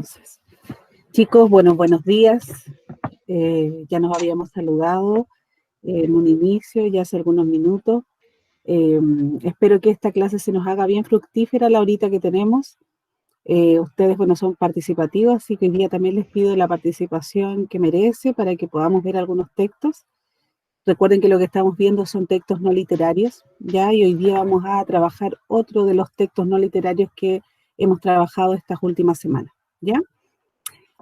entonces. Chicos, bueno, buenos días. Ya nos habíamos saludado en un inicio, ya hace algunos minutos. Espero que esta clase se nos haga bien fructífera la horita que tenemos. Ustedes, bueno, son participativos, así que hoy día también les pido la participación que merece para que podamos ver algunos textos. Recuerden que lo que estamos viendo son textos no literarios, ¿ya? Y hoy día vamos a trabajar otro de los textos no literarios que hemos trabajado estas últimas semanas, ¿ya?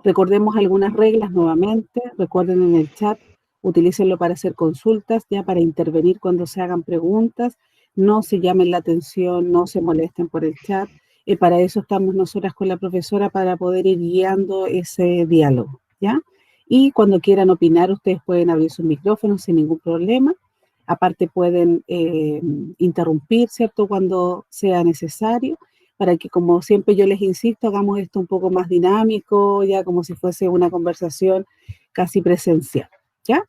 Recordemos algunas reglas nuevamente, recuerden en el chat, utilícenlo para hacer consultas, ya para intervenir cuando se hagan preguntas, no se llamen la atención, no se molesten por el chat, para eso estamos nosotras con la profesora para poder ir guiando ese diálogo, ¿ya? Y cuando quieran opinar, ustedes pueden abrir sus micrófonos sin ningún problema, aparte pueden interrumpir, ¿cierto?, cuando sea necesario, para que, como siempre yo les insisto, hagamos esto un poco más dinámico, ya como si fuese una conversación casi presencial, ¿ya?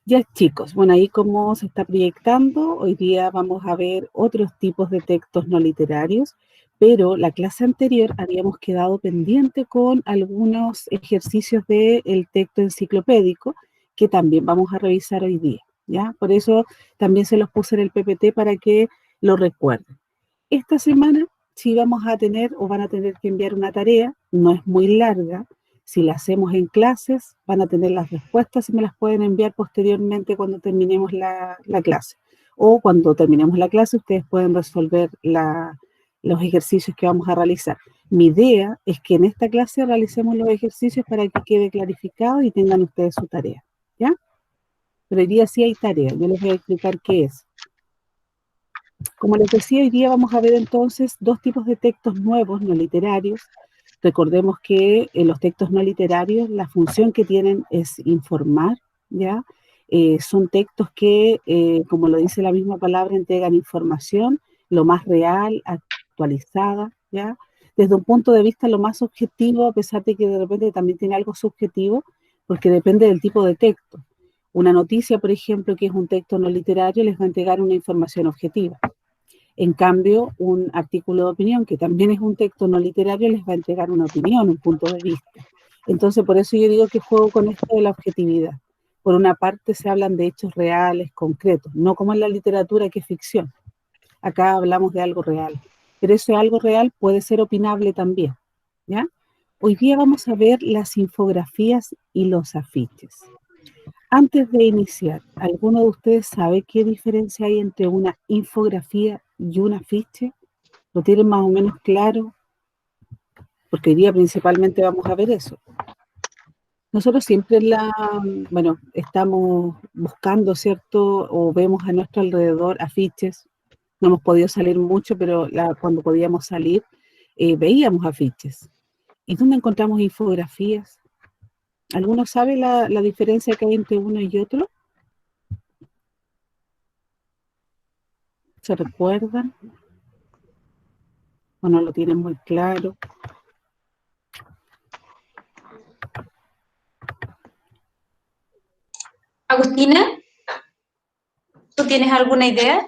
Ya, chicos, bueno, ahí como se está proyectando, hoy día vamos a ver otros tipos de textos no literarios, pero la clase anterior habíamos quedado pendiente con algunos ejercicios del texto enciclopédico que también vamos a revisar hoy día, ¿ya? Por eso también se los puse en el PPT para que lo recuerden. Esta semana sí vamos a tener o van a tener que enviar una tarea, no es muy larga. Si la hacemos en clases, van a tener las respuestas y me las pueden enviar posteriormente cuando terminemos la clase. O cuando terminemos la clase, ustedes pueden resolver los ejercicios que vamos a realizar. Mi idea es que en esta clase realicemos los ejercicios para que quede clarificado y tengan ustedes su tarea, ¿ya? Pero hoy día sí hay tarea, yo les voy a explicar qué es. Como les decía, hoy día vamos a ver entonces dos tipos de textos nuevos, no literarios. Recordemos que los textos no literarios, la función que tienen es informar, ¿ya? Son textos que, como lo dice la misma palabra, entregan información, lo más real, actualizada, ¿ya? Desde un punto de vista lo más objetivo, a pesar de que de repente también tiene algo subjetivo, porque depende del tipo de texto. Una noticia, por ejemplo, que es un texto no literario, les va a entregar una información objetiva. En cambio, un artículo de opinión, que también es un texto no literario, les va a entregar una opinión, un punto de vista. Entonces, por eso yo digo que juego con esto de la objetividad. Por una parte se hablan de hechos reales, concretos, no como en la literatura que es ficción. Acá hablamos de algo real, pero ese algo real puede ser opinable también, ¿ya? Hoy día vamos a ver las infografías y los afiches. Antes de iniciar, ¿alguno de ustedes sabe qué diferencia hay entre una infografía y un afiche? ¿Lo tienen más o menos claro? Porque hoy día principalmente vamos a ver eso. Nosotros siempre estamos buscando, ¿cierto? O vemos a nuestro alrededor afiches. No hemos podido salir mucho, pero cuando podíamos salir, veíamos afiches. ¿Y dónde encontramos infografías? ¿Alguno sabe la diferencia que hay entre uno y otro? ¿Se recuerdan? ¿O no lo tienen muy claro? Agustina, ¿tú tienes alguna idea?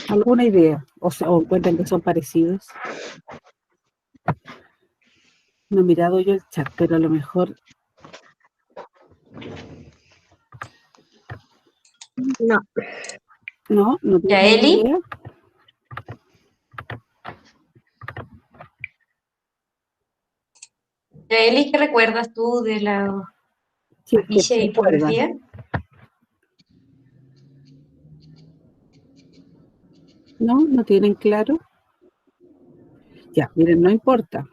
¿Alguna idea? ¿O encuentran que son parecidos? No he mirado yo el chat, pero a lo mejor... No. ¿No? ¿No tienes ¿Yaeli? idea? Yaeli, ¿qué recuerdas tú de la Sí, que afiche se e acuerdan. infografía? ¿No? ¿No tienen claro? Ya, miren, no importa.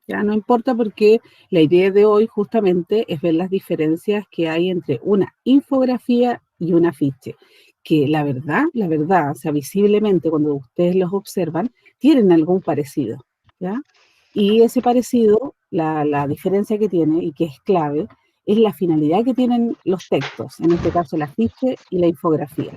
Ya no importa porque la idea de hoy justamente es ver las diferencias que hay entre una infografía y un afiche. Que la verdad, o sea, visiblemente cuando ustedes los observan, tienen algún parecido, ¿ya? Y ese parecido, la diferencia que tiene y que es clave, es la finalidad que tienen los textos, en este caso el afiche y la infografía.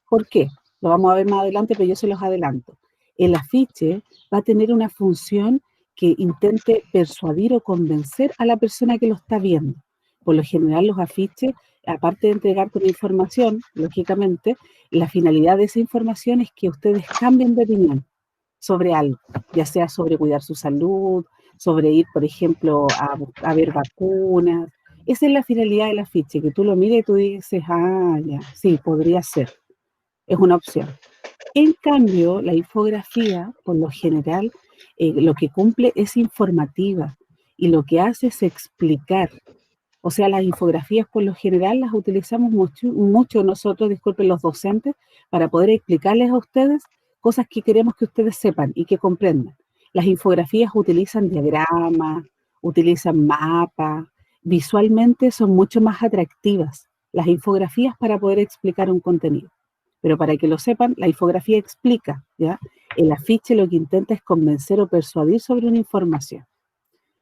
¿Por qué? Lo vamos a ver más adelante, pero yo se los adelanto. El afiche va a tener una función que intente persuadir o convencer a la persona que lo está viendo. Por lo general, los afiches, aparte de entregar con información, lógicamente, la finalidad de esa información es que ustedes cambien de opinión, sobre algo, ya sea sobre cuidar su salud, sobre ir, por ejemplo, a ver vacunas. Esa es la finalidad del afiche, que tú lo mires y tú dices, ah, ya, sí, podría ser, es una opción. En cambio, la infografía, por lo general, lo que cumple es informativa y lo que hace es explicar. O sea, las infografías por lo general las utilizamos mucho nosotros, disculpen, los docentes, para poder explicarles a ustedes cosas que queremos que ustedes sepan y que comprendan. Las infografías utilizan diagramas, utilizan mapas, visualmente son mucho más atractivas las infografías para poder explicar un contenido. Pero para que lo sepan, la infografía explica, ¿ya? El afiche lo que intenta es convencer o persuadir sobre una información.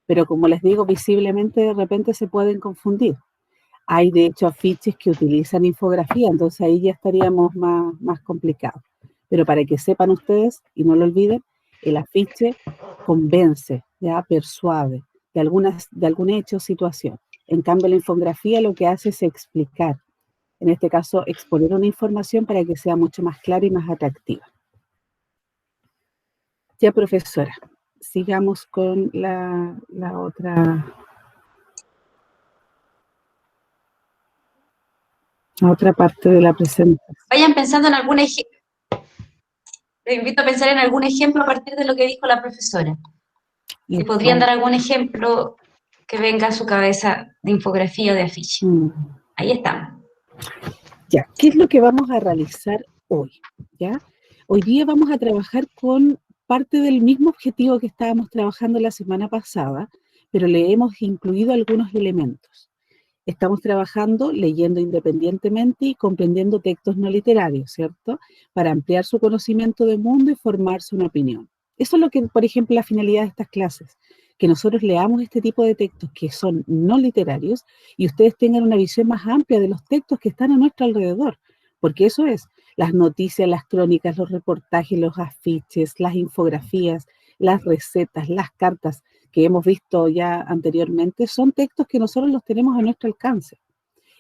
Pero como les digo, visiblemente de repente se pueden confundir. Hay de hecho afiches que utilizan infografía, entonces ahí ya estaríamos más complicados. Pero para que sepan ustedes y no lo olviden, el afiche convence, ya persuade de algún hecho o situación. En cambio, la infografía lo que hace es explicar, en este caso, exponer una información para que sea mucho más clara y más atractiva. Ya, profesora, sigamos con la otra parte de la presentación. Vayan pensando en algún ejemplo. Les invito a pensar en algún ejemplo a partir de lo que dijo la profesora. Si podrían dar algún ejemplo que venga a su cabeza de infografía o de afiche. Ahí estamos. Ya, ¿qué es lo que vamos a realizar hoy? ¿Ya? Hoy día vamos a trabajar con parte del mismo objetivo que estábamos trabajando la semana pasada, pero le hemos incluido algunos elementos. Estamos trabajando leyendo independientemente y comprendiendo textos no literarios, ¿cierto? Para ampliar su conocimiento del mundo y formarse una opinión. Eso es lo que, por ejemplo, la finalidad de estas clases, que nosotros leamos este tipo de textos que son no literarios y ustedes tengan una visión más amplia de los textos que están a nuestro alrededor, porque eso es las noticias, las crónicas, los reportajes, los afiches, las infografías, las recetas, las cartas que hemos visto ya anteriormente, son textos que nosotros los tenemos a nuestro alcance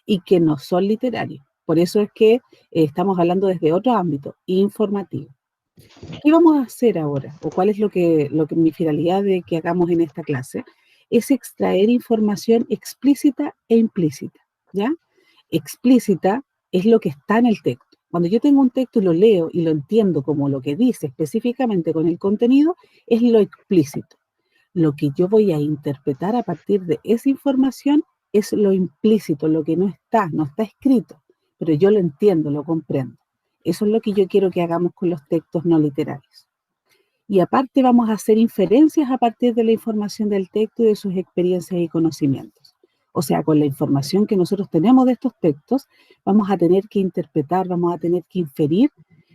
y que no son literarios. Por eso es que estamos hablando desde otro ámbito, informativo. ¿Qué vamos a hacer ahora? ¿O cuál es lo que mi finalidad de que hagamos en esta clase? Es extraer información explícita e implícita, ¿ya? Explícita es lo que está en el texto. Cuando yo tengo un texto y lo leo y lo entiendo como lo que dice específicamente con el contenido, es lo explícito. Lo que yo voy a interpretar a partir de esa información es lo implícito, lo que no está escrito, pero yo lo entiendo, lo comprendo. Eso es lo que yo quiero que hagamos con los textos no literarios. Y aparte vamos a hacer inferencias a partir de la información del texto y de sus experiencias y conocimientos. O sea, con la información que nosotros tenemos de estos textos, vamos a tener que interpretar, vamos a tener que inferir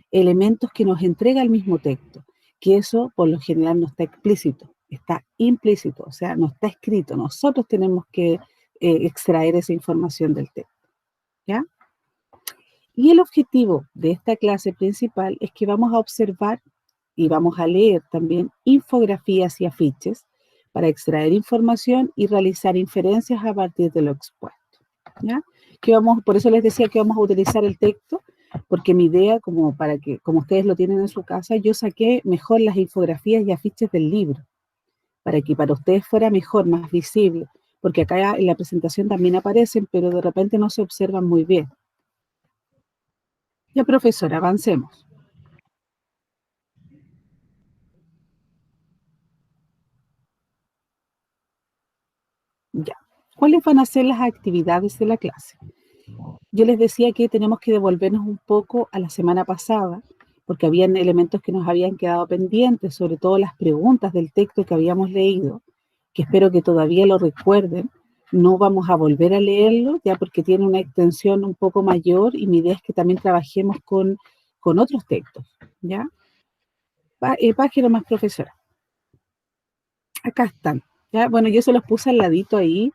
elementos que nos entrega el mismo texto, que eso por lo general no está explícito, está implícito, o sea, no está escrito. Nosotros tenemos que extraer esa información del texto, ¿ya? Y el objetivo de esta clase principal es que vamos a observar y vamos a leer también infografías y afiches para extraer información y realizar inferencias a partir de lo expuesto, ¿ya? Por eso les decía que vamos a utilizar el texto, porque mi idea, como ustedes lo tienen en su casa, yo saqué mejor las infografías y afiches del libro, para que para ustedes fuera mejor, más visible, porque acá en la presentación también aparecen, pero de repente no se observan muy bien. Ya, profesora, avancemos. Ya. ¿Cuáles van a ser las actividades de la clase? Yo les decía que tenemos que devolvernos un poco a la semana pasada, porque habían elementos que nos habían quedado pendientes, sobre todo las preguntas del texto que habíamos leído, que espero que todavía lo recuerden. No vamos a volver a leerlo, ya porque tiene una extensión un poco mayor y mi idea es que también trabajemos con otros textos, ¿ya? Página más, profesora. Acá están, ¿ya? Bueno, yo se los puse al ladito ahí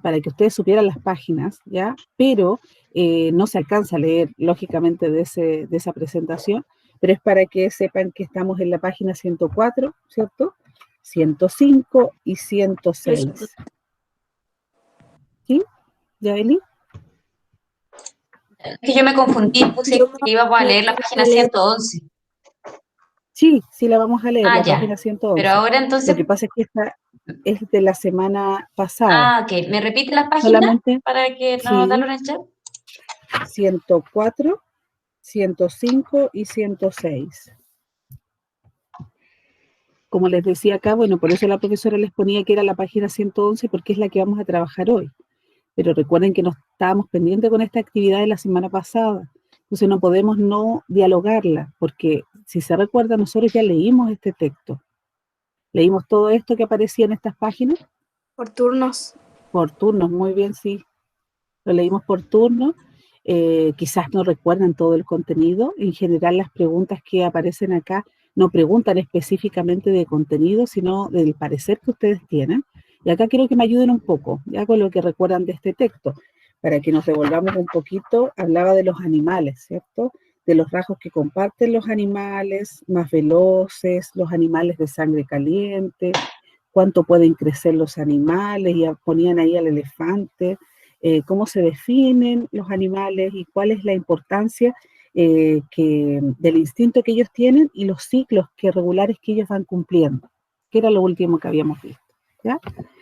para que ustedes supieran las páginas, ¿ya? Pero no se alcanza a leer, lógicamente, de esa presentación, pero es para que sepan que estamos en la página 104, ¿cierto? 105 y 106. ¿Sí? ¿Yaeli? Es que yo me confundí, puse que íbamos a leer la página 111. Sí, sí la vamos a leer, Ah, la ya. página Pero 111. ahora Lo entonces, que pasa es que esta es de la semana pasada. ok. ¿Me repite las páginas Solamente, para que no sí, anotarlo en el chat? 104, 105 y 106. Como les decía acá, bueno, por eso la profesora les ponía que era la página 111 porque es la que vamos a trabajar hoy. Pero recuerden que nos estábamos pendientes con esta actividad de la semana pasada. Entonces no podemos no dialogarla, porque si se recuerda, nosotros ya leímos este texto. Leímos todo esto que aparecía en estas páginas. Por turnos. Por turnos, muy bien, sí. Lo leímos por turno. Quizás no recuerdan todo el contenido. En general, las preguntas que aparecen acá no preguntan específicamente de contenido, sino del parecer que ustedes tienen. Y acá quiero que me ayuden un poco, ya con lo que recuerdan de este texto, para que nos devolvamos un poquito. Hablaba de los animales, ¿cierto? De los rasgos que comparten los animales más veloces, los animales de sangre caliente, cuánto pueden crecer los animales, y ponían ahí al elefante, cómo se definen los animales y cuál es la importancia del instinto que ellos tienen y los ciclos regulares que ellos van cumpliendo, que era lo último que habíamos visto, ¿ya?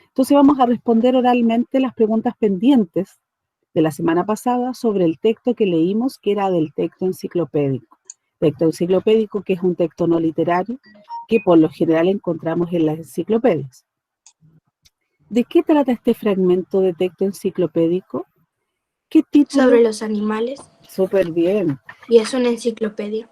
Entonces vamos a responder oralmente las preguntas pendientes de la semana pasada sobre el texto que leímos, que era del texto enciclopédico. Texto enciclopédico, que es un texto no literario, que por lo general encontramos en las enciclopedias. ¿De qué trata este fragmento de texto enciclopédico? ¿Qué título? Sobre los animales. Súper bien. Y es una enciclopedia.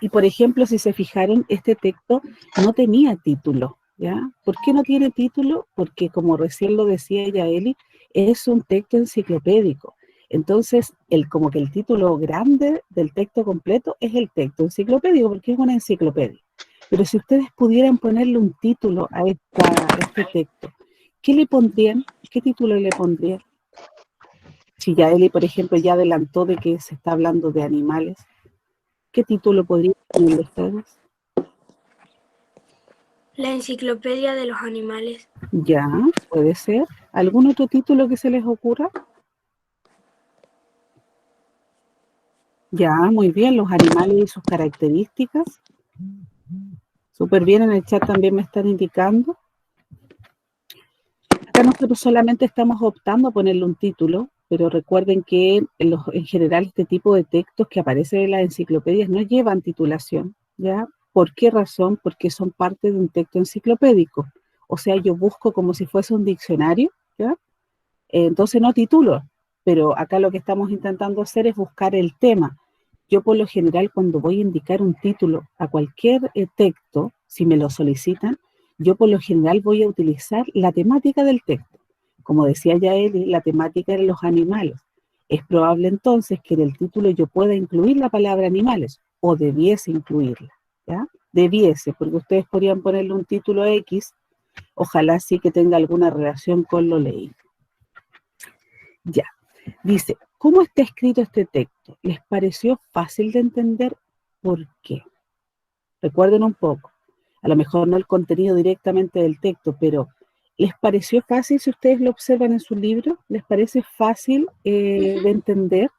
Y por ejemplo, si se fijaron, este texto no tenía título, ¿ya? ¿Por qué no tiene título? Porque, como recién lo decía Yaeli, es un texto enciclopédico. Entonces, como que el título grande del texto completo es el texto enciclopédico, porque es una enciclopedia. Pero si ustedes pudieran ponerle un título a este texto, ¿qué le pondrían? ¿Qué título le pondrían? Si Yaeli, por ejemplo, ya adelantó de que se está hablando de animales, ¿qué título podrían ponerle ustedes? La enciclopedia de los animales. Ya, puede ser. ¿Algún otro título que se les ocurra? Ya, muy bien, los animales y sus características. Súper bien, en el chat también me están indicando. Acá nosotros solamente estamos optando a ponerle un título, pero recuerden que en general este tipo de textos que aparecen en las enciclopedias no llevan titulación, ¿ya? ¿Por qué razón? Porque son parte de un texto enciclopédico. O sea, yo busco como si fuese un diccionario, ¿ya? Entonces no titulo, pero acá lo que estamos intentando hacer es buscar el tema. Yo por lo general cuando voy a indicar un título a cualquier texto, si me lo solicitan, yo por lo general voy a utilizar la temática del texto. Como decía ya Eli, la temática de los animales. Es probable entonces que en el título yo pueda incluir la palabra animales, o debiese incluirla, ¿ya? Debiese, porque ustedes podrían ponerle un título X, ojalá sí que tenga alguna relación con lo leído. Ya, dice, ¿cómo está escrito este texto? ¿Les pareció fácil de entender? ¿Por qué? Recuerden un poco, a lo mejor no el contenido directamente del texto, pero ¿les pareció fácil si ustedes lo observan en su libro? ¿Les parece fácil de entender?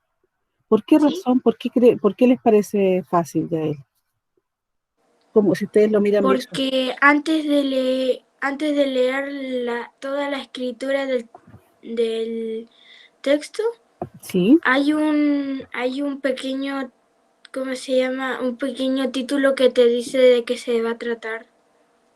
¿Por qué razón? ¿Por qué les parece fácil, Yael? Como si ustedes lo miran bien. Porque antes de leer toda la escritura del texto, ¿Sí? hay un pequeño, ¿cómo se llama? Un pequeño título que te dice de qué se va a tratar,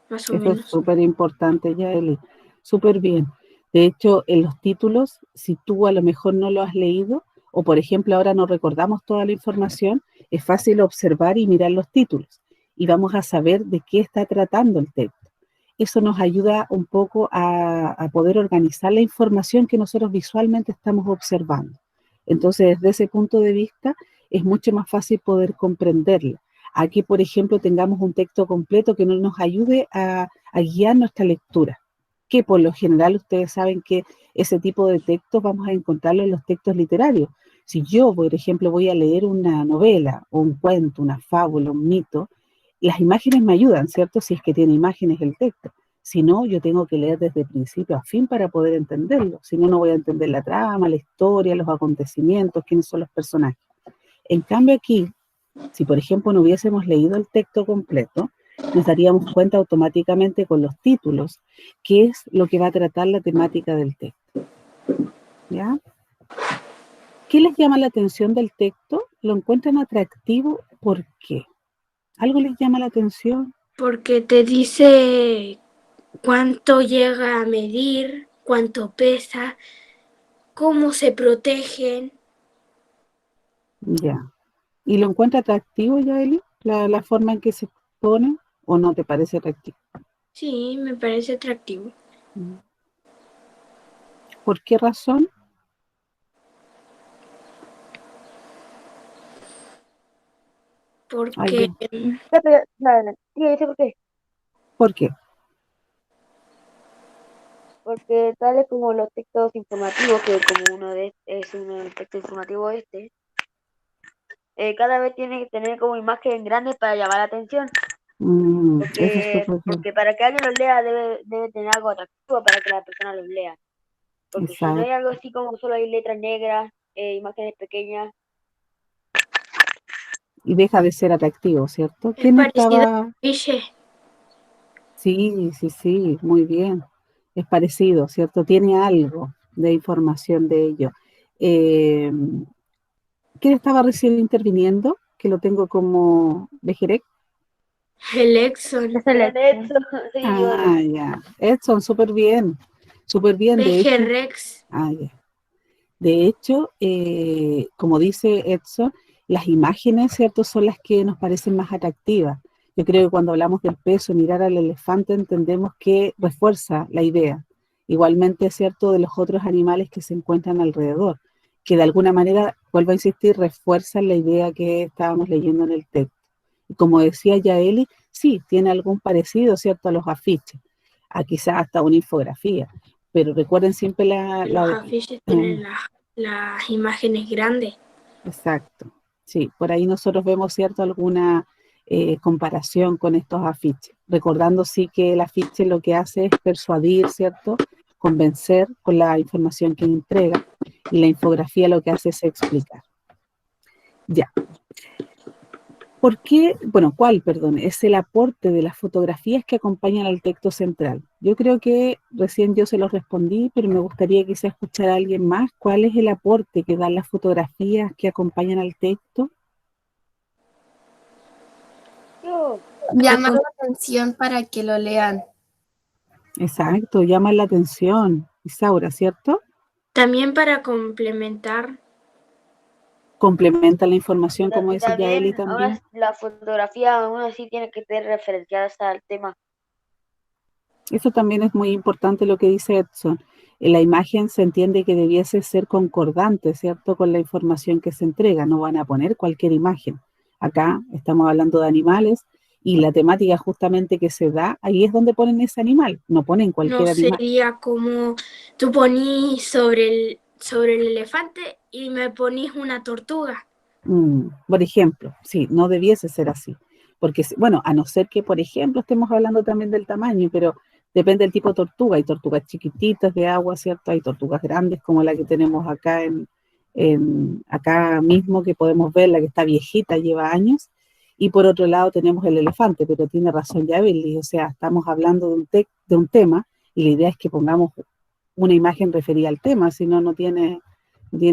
más o Eso es menos. súper importante, Yaeli. Súper bien. De hecho, en los títulos, si tú a lo mejor no lo has leído, o por ejemplo ahora no recordamos toda la información, es fácil observar y mirar los títulos. Y vamos a saber de qué está tratando el texto. Eso nos ayuda un poco a poder organizar la información que nosotros visualmente estamos observando. Entonces, desde ese punto de vista, es mucho más fácil poder comprenderla. Aquí, por ejemplo, tengamos un texto completo que nos ayude a guiar nuestra lectura, que por lo general ustedes saben que ese tipo de textos vamos a encontrarlo en los textos literarios. Si yo, por ejemplo, voy a leer una novela, o un cuento, una fábula, un mito, las imágenes me ayudan, ¿cierto? Si es que tiene imágenes el texto. Si no, yo tengo que leer desde principio a fin para poder entenderlo. Si no, no voy a entender la trama, la historia, los acontecimientos, quiénes son los personajes. En cambio aquí, Si, por ejemplo, no hubiésemos leído el texto completo, nos daríamos cuenta automáticamente con los títulos qué es lo que va a tratar la temática del texto. ¿Ya? ¿Qué les llama la atención del texto? ¿Lo encuentran atractivo? ¿Por qué? ¿Algo les llama la atención? Porque te dice cuánto llega a medir, cuánto pesa, cómo se protegen. Ya. ¿Y lo encuentra atractivo, Yaeli? ¿La forma en que se pone? ¿O no te parece atractivo? Sí, me parece atractivo. ¿Por qué razón? Porque ¿Alguien? Sí, yo sé por qué. ¿Por qué? Porque tales como los textos informativos, que como es uno de los textos informativos cada vez tiene que tener como imagen grande para llamar la atención. Eso es súper bien. Porque para que alguien los lea debe tener algo atractivo para que la persona los lea. Porque si no hay Exacto. algo así como solo hay letras negras, imágenes pequeñas. Y deja de ser atractivo, ¿cierto? es ¿Quién parecido a estaba? Guille. Sí, muy bien. Es parecido, ¿cierto? Tiene algo de información de ello. Eh, ¿Quién estaba recién interviniendo? Que lo tengo como Bejerec. El Exxon. Es el Edson, sí, yo. Ah, ya. Edson, súper bien. Súper bien, de hecho. Rex. Ah, ya. De hecho, como dice Edson, las imágenes, ¿cierto?, son las que nos parecen más atractivas. Yo creo que cuando hablamos del peso, mirar al elefante, entendemos que refuerza la idea. Igualmente, ¿cierto?, de los otros animales que se encuentran alrededor, que de alguna manera, vuelvo a insistir, refuerzan la idea que estábamos leyendo en el texto. Y como decía Yaeli, sí, tiene algún parecido, ¿cierto?, a los afiches, a quizás hasta una infografía. Pero recuerden siempre Los afiches tienen las imágenes grandes. exacto, sí, por ahí nosotros vemos, ¿cierto?, alguna comparación con estos afiches, recordando sí que el afiche lo que hace es persuadir, ¿cierto?, convencer con la información que entrega, y la infografía lo que hace es explicar. Ya. ¿Por qué? Bueno, ¿cuál, perdón? Es el aporte de las fotografías que acompañan al texto central. Yo creo que recién yo se lo respondí, pero me gustaría quizá escuchar a alguien más. ¿Cuál es el aporte que dan las fotografías que acompañan al texto? Yo. Llama la atención para que lo lean. Exacto, llama la atención, Isaura, ¿cierto? También para complementar. Complementa la información, como Y dice Yaeli también, también. la fotografía aún así tiene que ser referenciadas al tema. Eso también es muy importante lo que dice Edson. En la imagen se entiende que debiese ser concordante, ¿cierto?, con la información que se entrega. No van a poner cualquier imagen. Acá estamos hablando de animales y la temática justamente que se da, ahí es donde ponen ese animal. No ponen No cualquier animal. sería como tú ponís sobre el elefante y me ponís una tortuga. Por ejemplo, sí, no debiese ser así. Porque, bueno, a no ser que, por ejemplo, estemos hablando también del tamaño, pero depende del tipo de tortuga. Hay tortugas chiquititas de agua, ¿cierto? Hay tortugas grandes como la que tenemos acá acá mismo, que podemos ver, la que está viejita, lleva años. Y por otro lado tenemos el elefante, pero tiene razón ya Billy, o sea, estamos hablando de un tema y la idea es que pongamos una imagen referida al tema, si no, no tiene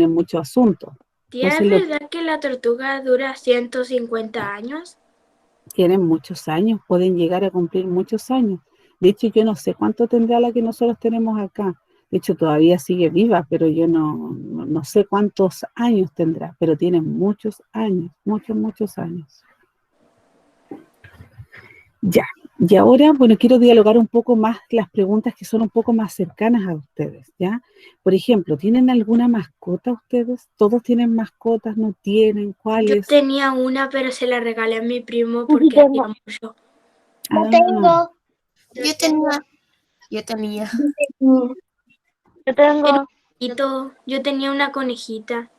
mucho asunto. ¿Tía, Entonces, es verdad que la tortuga dura 150 años? tienen muchos años, pueden llegar a cumplir muchos años. De hecho, yo no sé cuánto tendrá la que nosotros tenemos acá. De hecho, todavía sigue viva, pero yo no sé cuántos años tendrá, pero tiene muchos años, muchos años. Ya, y ahora, bueno, quiero dialogar un poco más las preguntas que son un poco más cercanas a ustedes, ¿ya? Por ejemplo, ¿tienen alguna mascota ustedes? ¿Todos tienen mascotas? ¿No tienen? Yo ¿Cuáles? tenía una, pero se la regalé a mi primo porque hacía mucho. Ah, Yo tenía. Yo tengo. Yo tenía una conejita.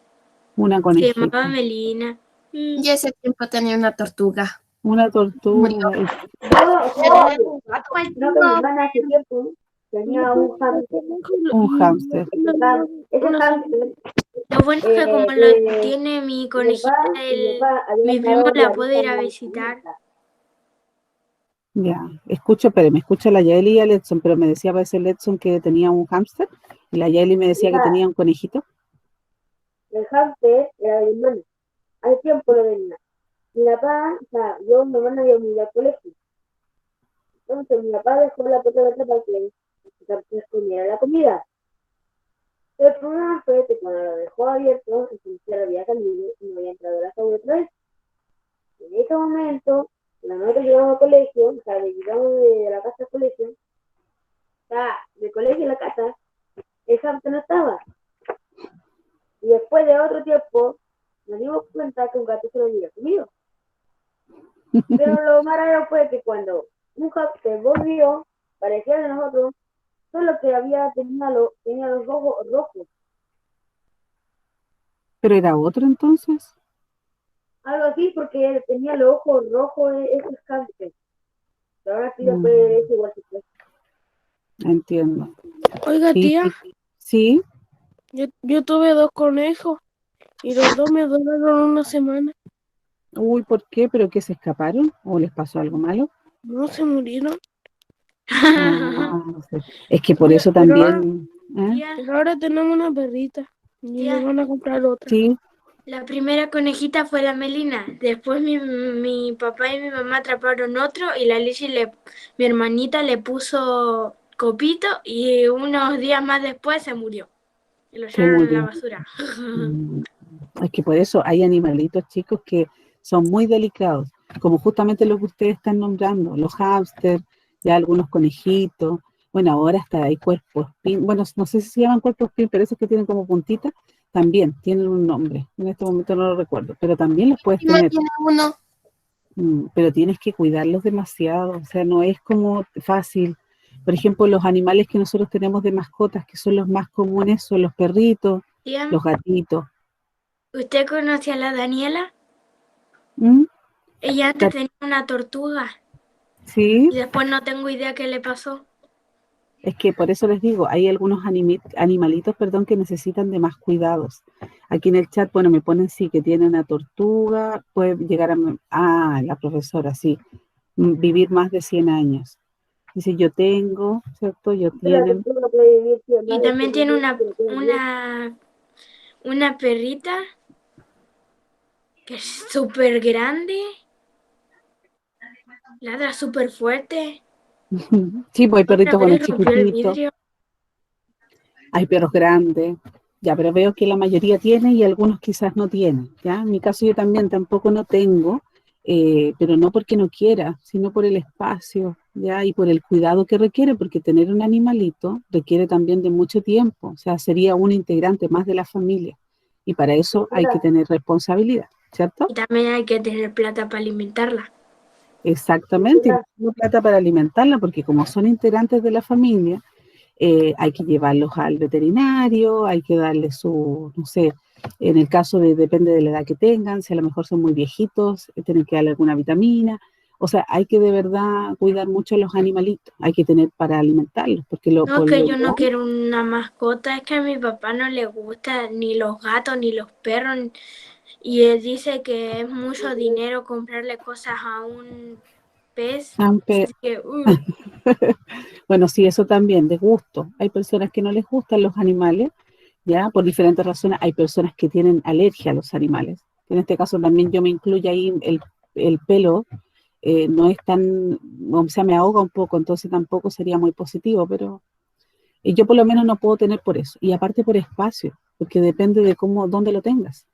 una Se conejita, llamaba Melina. Yo ese tiempo tenía una tortuga. una Murió. tortuga. Yo tengo un gato con mi hermana hace tiempo. tenía un hámster. Un hámster. Ese hámster, Lo bueno es que como lo tiene mi mi conejita, papá había mi primo dejado la la puede ir vista a en la visitar. maquinita. Ya, escucho, pero me escucha la Yaeli y el Edson, pero me decía parece el Edson que tenía un hámster y la Yaeli me decía que tenía un conejito. El hámster era de mi hermano. Hace tiempo lo tenía. Mi papá, o sea, yo, mi hermana y yo me iba al colegio. Entonces mi papá dejó la puerta abierta para que se comiera la comida. El problema fue que cuando lo dejó abierto, el policía había salido y no había entrado a la jaula otra vez. En ese momento, la noche llegamos al colegio, o sea, llegamos de la casa al colegio, o sea, del colegio a la casa, el hámster no estaba. Y después de otro tiempo, nos dimos cuenta que un gato se lo había comido. Pero lo más raro fue que cuando un hámster volvió, parecía de nosotros, solo que tenía los ojos rojos. Pero era otro entonces. Algo así, porque tenía los ojos rojos esos hámster. Pero ahora sí después Mm, es igual que fue. entiendo. Oiga, Sí, tía, sí. yo tuve 2 conejos y los 2 me duraron una semana. Uy, ¿por qué? ¿Pero qué se escaparon? ¿O les pasó algo malo? No se murieron. Ah, no sé. Es que por Pero, eso pero ahora, también, ¿eh? Tía, pero ahora tenemos una perrita y me tía, van a comprar otra. Sí, la primera conejita fue la Melina. Después mi papá y mi mamá atraparon otro y la Lizzie, mi hermanita, le puso copito y unos días más después se murió. Y lo se echaron a la murió. basura. Mm, Es que por eso hay animalitos chicos que son muy delicados, como justamente lo que ustedes están nombrando, los hámsters, ya algunos conejitos, bueno, ahora hasta hay cuerpos pin, bueno, no sé si se llaman cuerpos pin, pero esos que tienen como puntitas, también tienen un nombre, en este momento no lo recuerdo, pero también los puedes Prima tener, tiene uno. pero tienes que cuidarlos demasiado, o sea, no es como fácil. Por ejemplo, los animales que nosotros tenemos de mascotas, que son los más comunes, son los perritos, Tía, los gatitos. ¿usted conoce a la Daniela? ¿Mm? Ella antes tenía una tortuga Sí, y después no tengo idea qué le pasó. es que por eso les digo, hay algunos animalitos, perdón, que necesitan de más cuidados. Aquí en el chat, bueno, me ponen sí que tiene una tortuga, puede llegar la profesora, sí, vivir más de 100 años. Dice, yo tengo, ¿cierto? Yo La tienen, tortuga puede vivir Y más de también 100 tiene años, pero puede vivir. una perrita que es súper grande, ladra súper fuerte. sí, pues hay Otra perritos bueno vez rompió el chiquititos, vidrio. hay perros grandes, ya, pero veo que la mayoría tiene y algunos quizás no tienen, ¿ya? En mi caso yo también tampoco no tengo, pero no porque no quiera, sino por el espacio, ¿ya? Y por el cuidado que requiere, porque tener un animalito requiere también de mucho tiempo, o sea, sería un integrante más de la familia, y para eso hay que tener responsabilidad, ¿cierto? Y también hay que tener plata para alimentarla. Exactamente, y no plata para alimentarla, porque como son integrantes de la familia, hay que llevarlos al veterinario, hay que darles su, no sé, en el caso depende de la edad que tengan, si a lo mejor son muy viejitos, tienen que darle alguna vitamina, o sea, hay que de verdad cuidar mucho a los animalitos, hay que tener para alimentarlos, porque No, es que yo no quiero una mascota, es que a mi papá no le gusta ni los gatos ni los perros. Y él dice que es mucho dinero comprarle cosas a un pez. aunque, Así que, bueno, sí, eso también, de gusto, hay personas que no les gustan los animales, ya, por diferentes razones, hay personas que tienen alergia a los animales, en este caso también yo me incluyo ahí el pelo, no es tan, o sea, me ahoga un poco, entonces tampoco sería muy positivo, pero yo por lo menos no puedo tener por eso. Y aparte por espacio, porque depende de cómo, dónde lo tengas.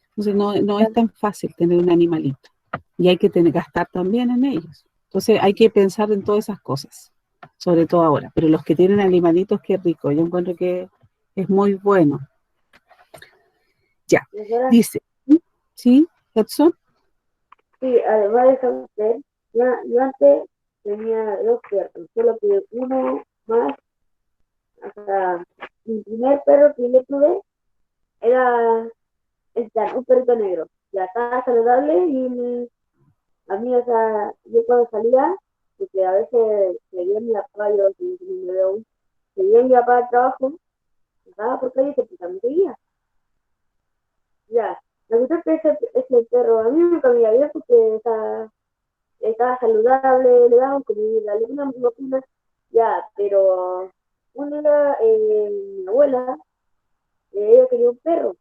Entonces no es tan fácil tener un animalito. Y hay que gastar también en ellos. Entonces hay que pensar en todas esas cosas, sobre todo ahora. Pero los que tienen animalitos, qué rico. Yo encuentro que es muy bueno. Ya, dice, ¿sí, Edson? Sí, además de hámster, yo antes tenía 2 perros, solo que uno más, hasta mi primer perro que yo tuve era un perrito negro. Ya estaba saludable y a mí, o sea, yo cuando salía, porque a veces me dio en la calle o si me veo, venía mi papá al trabajo, estaba por calle y se puta, me seguía. Ya, la cuestión es que ese perro a mí nunca me iba bien porque estaba saludable, le daban comida, le daban vacunas, ya, pero un día mi abuela, ella quería un perro.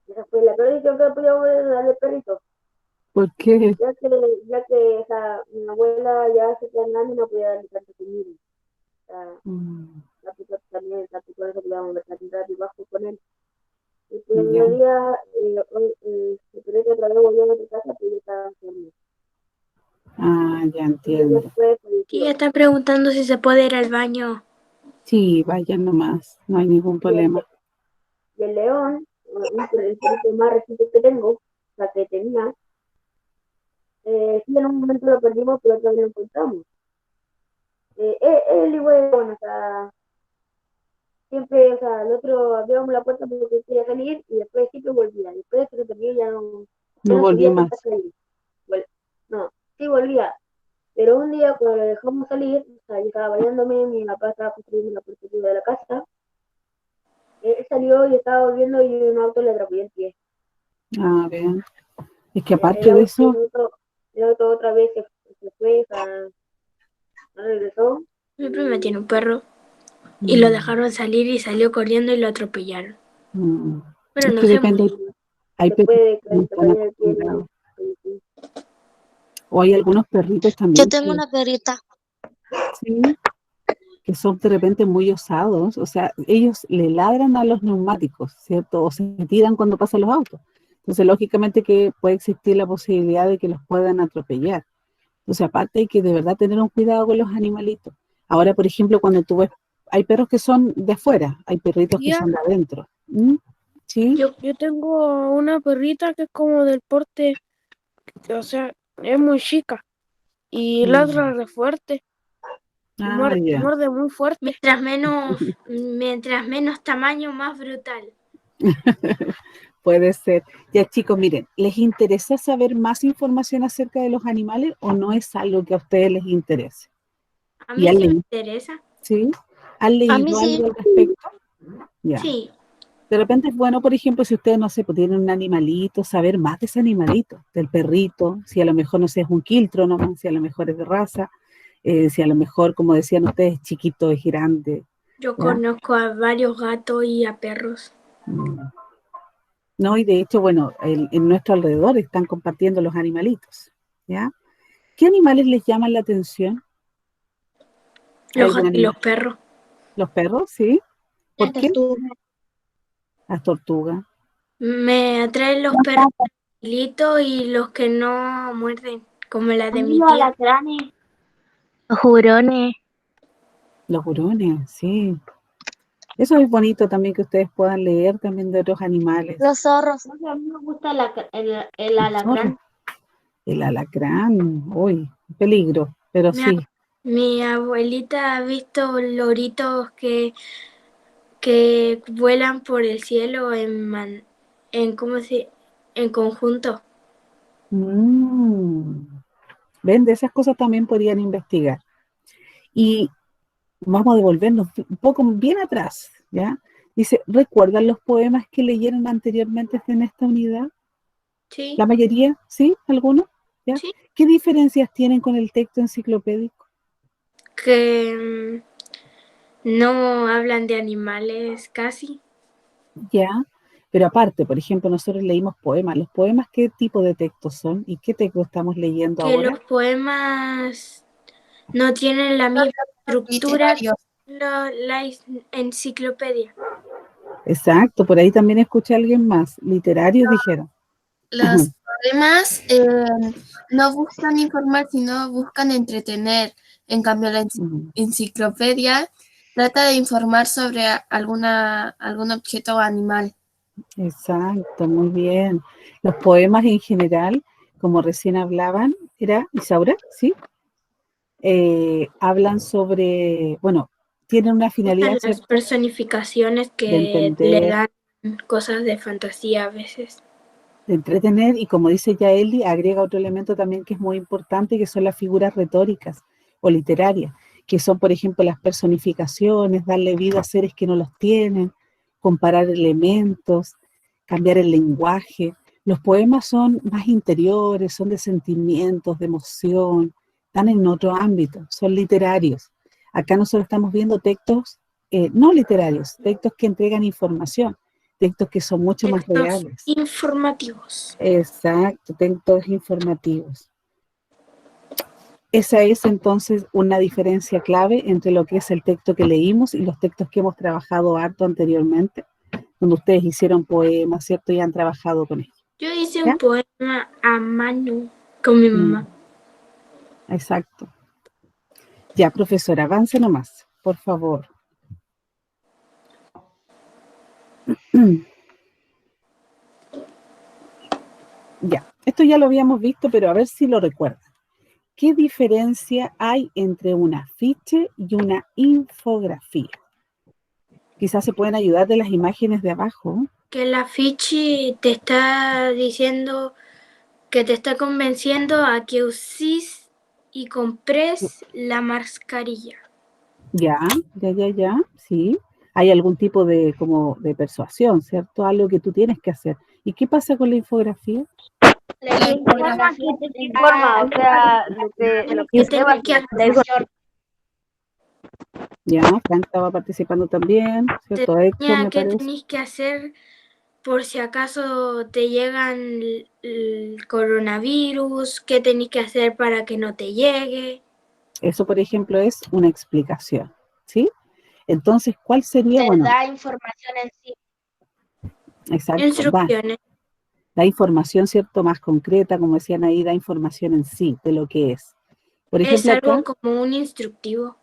Esa fue la peor decisión que podía darle perrito. ¿Por qué? Ya que mi abuela ya se quedaba grande y no podía darle tanto comida. O sea, Mm, la puta también, tanto por eso podíamos ver tan bajo con él. Y pues ya. un día, el perrito otra vez volvió a nuestra casa, pero yo estaba enfermo. Ah, ya Entonces entiendo. después Y falleció. están preguntando si se puede ir al baño. Sí, vayan nomás, no hay ningún Y el, problema. y el león, el perrito más reciente que tengo, o sea, que tenía, sí en un momento lo perdimos, pero otra vez lo encontramos. Él igual, bueno, o sea, siempre, o sea, el otro abríamos la puerta porque quería salir y después siempre volvía. Después de que se perdió ya No no volvió subía tantas más. calles. No, sí volvía. Pero un día cuando lo dejamos salir, o sea, yo estaba bañándome, mi papá estaba construyendo la portería de la casa, él salió y estaba volviendo y un auto le atropelló el pie. Ah, bien. Es que El aparte de auto, eso, el auto otra vez se fue, o sea, no regresó. Mi prima tiene un perro y lo mm, dejaron salir y salió corriendo y lo atropellaron. mm, Pero es no que sé depende, muy. hay Después perritos de que no que están atropelló el pie, acostumbrados. O hay algunos perritos Yo también tengo una perrita. sí, que son de repente muy osados, o sea, ellos le ladran a los neumáticos, ¿cierto? O se tiran cuando pasan los autos. Entonces, lógicamente que puede existir la posibilidad de que los puedan atropellar. Entonces, aparte hay que de verdad tener un cuidado con los animalitos. Ahora, por ejemplo, cuando tú ves, hay perros que son de afuera, hay perritos que Ya, son de adentro. ¿Mm? ¿Sí? yo tengo una perrita que es como del porte, o sea, es muy chica y ladra Mm. re fuerte y Ah, ya. muerde muy fuerte. Mientras menos tamaño, más brutal. Puede ser. Ya chicos, miren, ¿les interesa saber más información acerca de los animales o no es algo que a ustedes les interese? A ¿Y mí han sí me leído? interesa. ¿Sí? ¿Han A mí leído sí. algo al respecto? Ya. Sí, De repente es bueno, por ejemplo, si ustedes, no sé, pues tienen un animalito, saber más de ese animalito, del perrito, si a lo mejor, no sé, es un quiltro nomás, si a lo mejor es de raza, si a lo mejor, como decían ustedes, es chiquito, es grande, yo ¿ya? conozco a varios gatos y a perros. Mm. No, y de hecho, bueno, en nuestro alrededor están compartiendo los animalitos, ¿ya? ¿Qué animales les llaman la atención? ¿Hay Los algún gatos y los animal? perros. ¿Los perros? ¿Sí? La ¿Por qué? tortuga. Las tortugas. Me atraen los perros tranquilitos y los que no muerden, como la de mi Los tía. alacranes. Los jurones. Los hurones, sí. Eso es bonito también que ustedes puedan leer también de otros animales. Los zorros. No sé, a mí me gusta el El zorro, alacrán. el alacrán, uy, peligro, pero Mi, sí. mi abuelita ha visto loritos que vuelan por el cielo ¿cómo en conjunto. Mm. Ven, de esas cosas también podrían investigar. Y vamos a devolvernos un poco bien atrás, ¿ya? Dice, ¿recuerdan los poemas que leyeron anteriormente en esta unidad? Sí, La mayoría, ¿sí? ¿Algunos? ¿Ya? sí. ¿Qué diferencias tienen con el texto enciclopédico? Que no hablan de animales casi. Ya, pero aparte, por ejemplo, nosotros leímos poemas. ¿Los poemas qué tipo de textos son? ¿Y qué texto estamos leyendo Que ahora? los poemas no tienen la misma estructura que Literarios. la enciclopedia. Exacto, por ahí también escuché a alguien más. Literarios dijeron. Los poemas no buscan informar, sino buscan entretener. En cambio, la Ujú. enciclopedia trata de informar sobre algún objeto o animal. Exacto, muy bien. Los poemas en general, como recién hablaban, era Isaura, ¿sí? Hablan sobre, bueno, tienen una finalidad, Usan las ¿cierto? personificaciones De que le entender, dan cosas de fantasía a veces. de entretener, y como dice Yaeli, agrega otro elemento también que es muy importante, que son las figuras retóricas o literarias, que son, por ejemplo, las personificaciones, darle vida a seres que no los tienen, comparar elementos, cambiar el lenguaje. Los poemas son más interiores, son de sentimientos, de emoción, están en otro ámbito, son literarios. Acá nosotros estamos viendo textos no literarios, textos que entregan información, textos que son mucho más Textos reales. informativos. Exacto, textos informativos. Esa es entonces una diferencia clave entre lo que es el texto que leímos y los textos que hemos trabajado harto anteriormente, donde ustedes hicieron poemas, ¿cierto? Y han trabajado con ellos. Yo hice ¿Ya? un poema a mano con mi mamá. Exacto. Ya, profesora, avance nomás, por favor. Ya, esto ya lo habíamos visto, pero a ver si lo recuerdan. ¿Qué diferencia hay entre un afiche y una infografía? Quizás se pueden ayudar de las imágenes de abajo. Que el afiche te está diciendo, que te está convenciendo a que uses y compres la mascarilla. Ya, sí. Hay algún tipo de, como de persuasión, ¿cierto? Algo que tú tienes que hacer. ¿Y qué pasa con la infografía? La infografía te informa, o sea, lo que se va a hacer. Ya, Frank estaba participando también, ¿cierto? Héctor, me ¿Qué parece. tenés que hacer por si acaso te llegan el coronavirus? ¿Qué tenés que hacer para que no te llegue? Eso, por ejemplo, es una explicación, ¿sí? Entonces, ¿cuál sería? Te Bueno, da información en sí. exacto, Instrucciones. da información, ¿cierto? Más concreta, como decían ahí, da información en sí, de lo que es. Por Es ejemplo, acá, algo como un instructivo.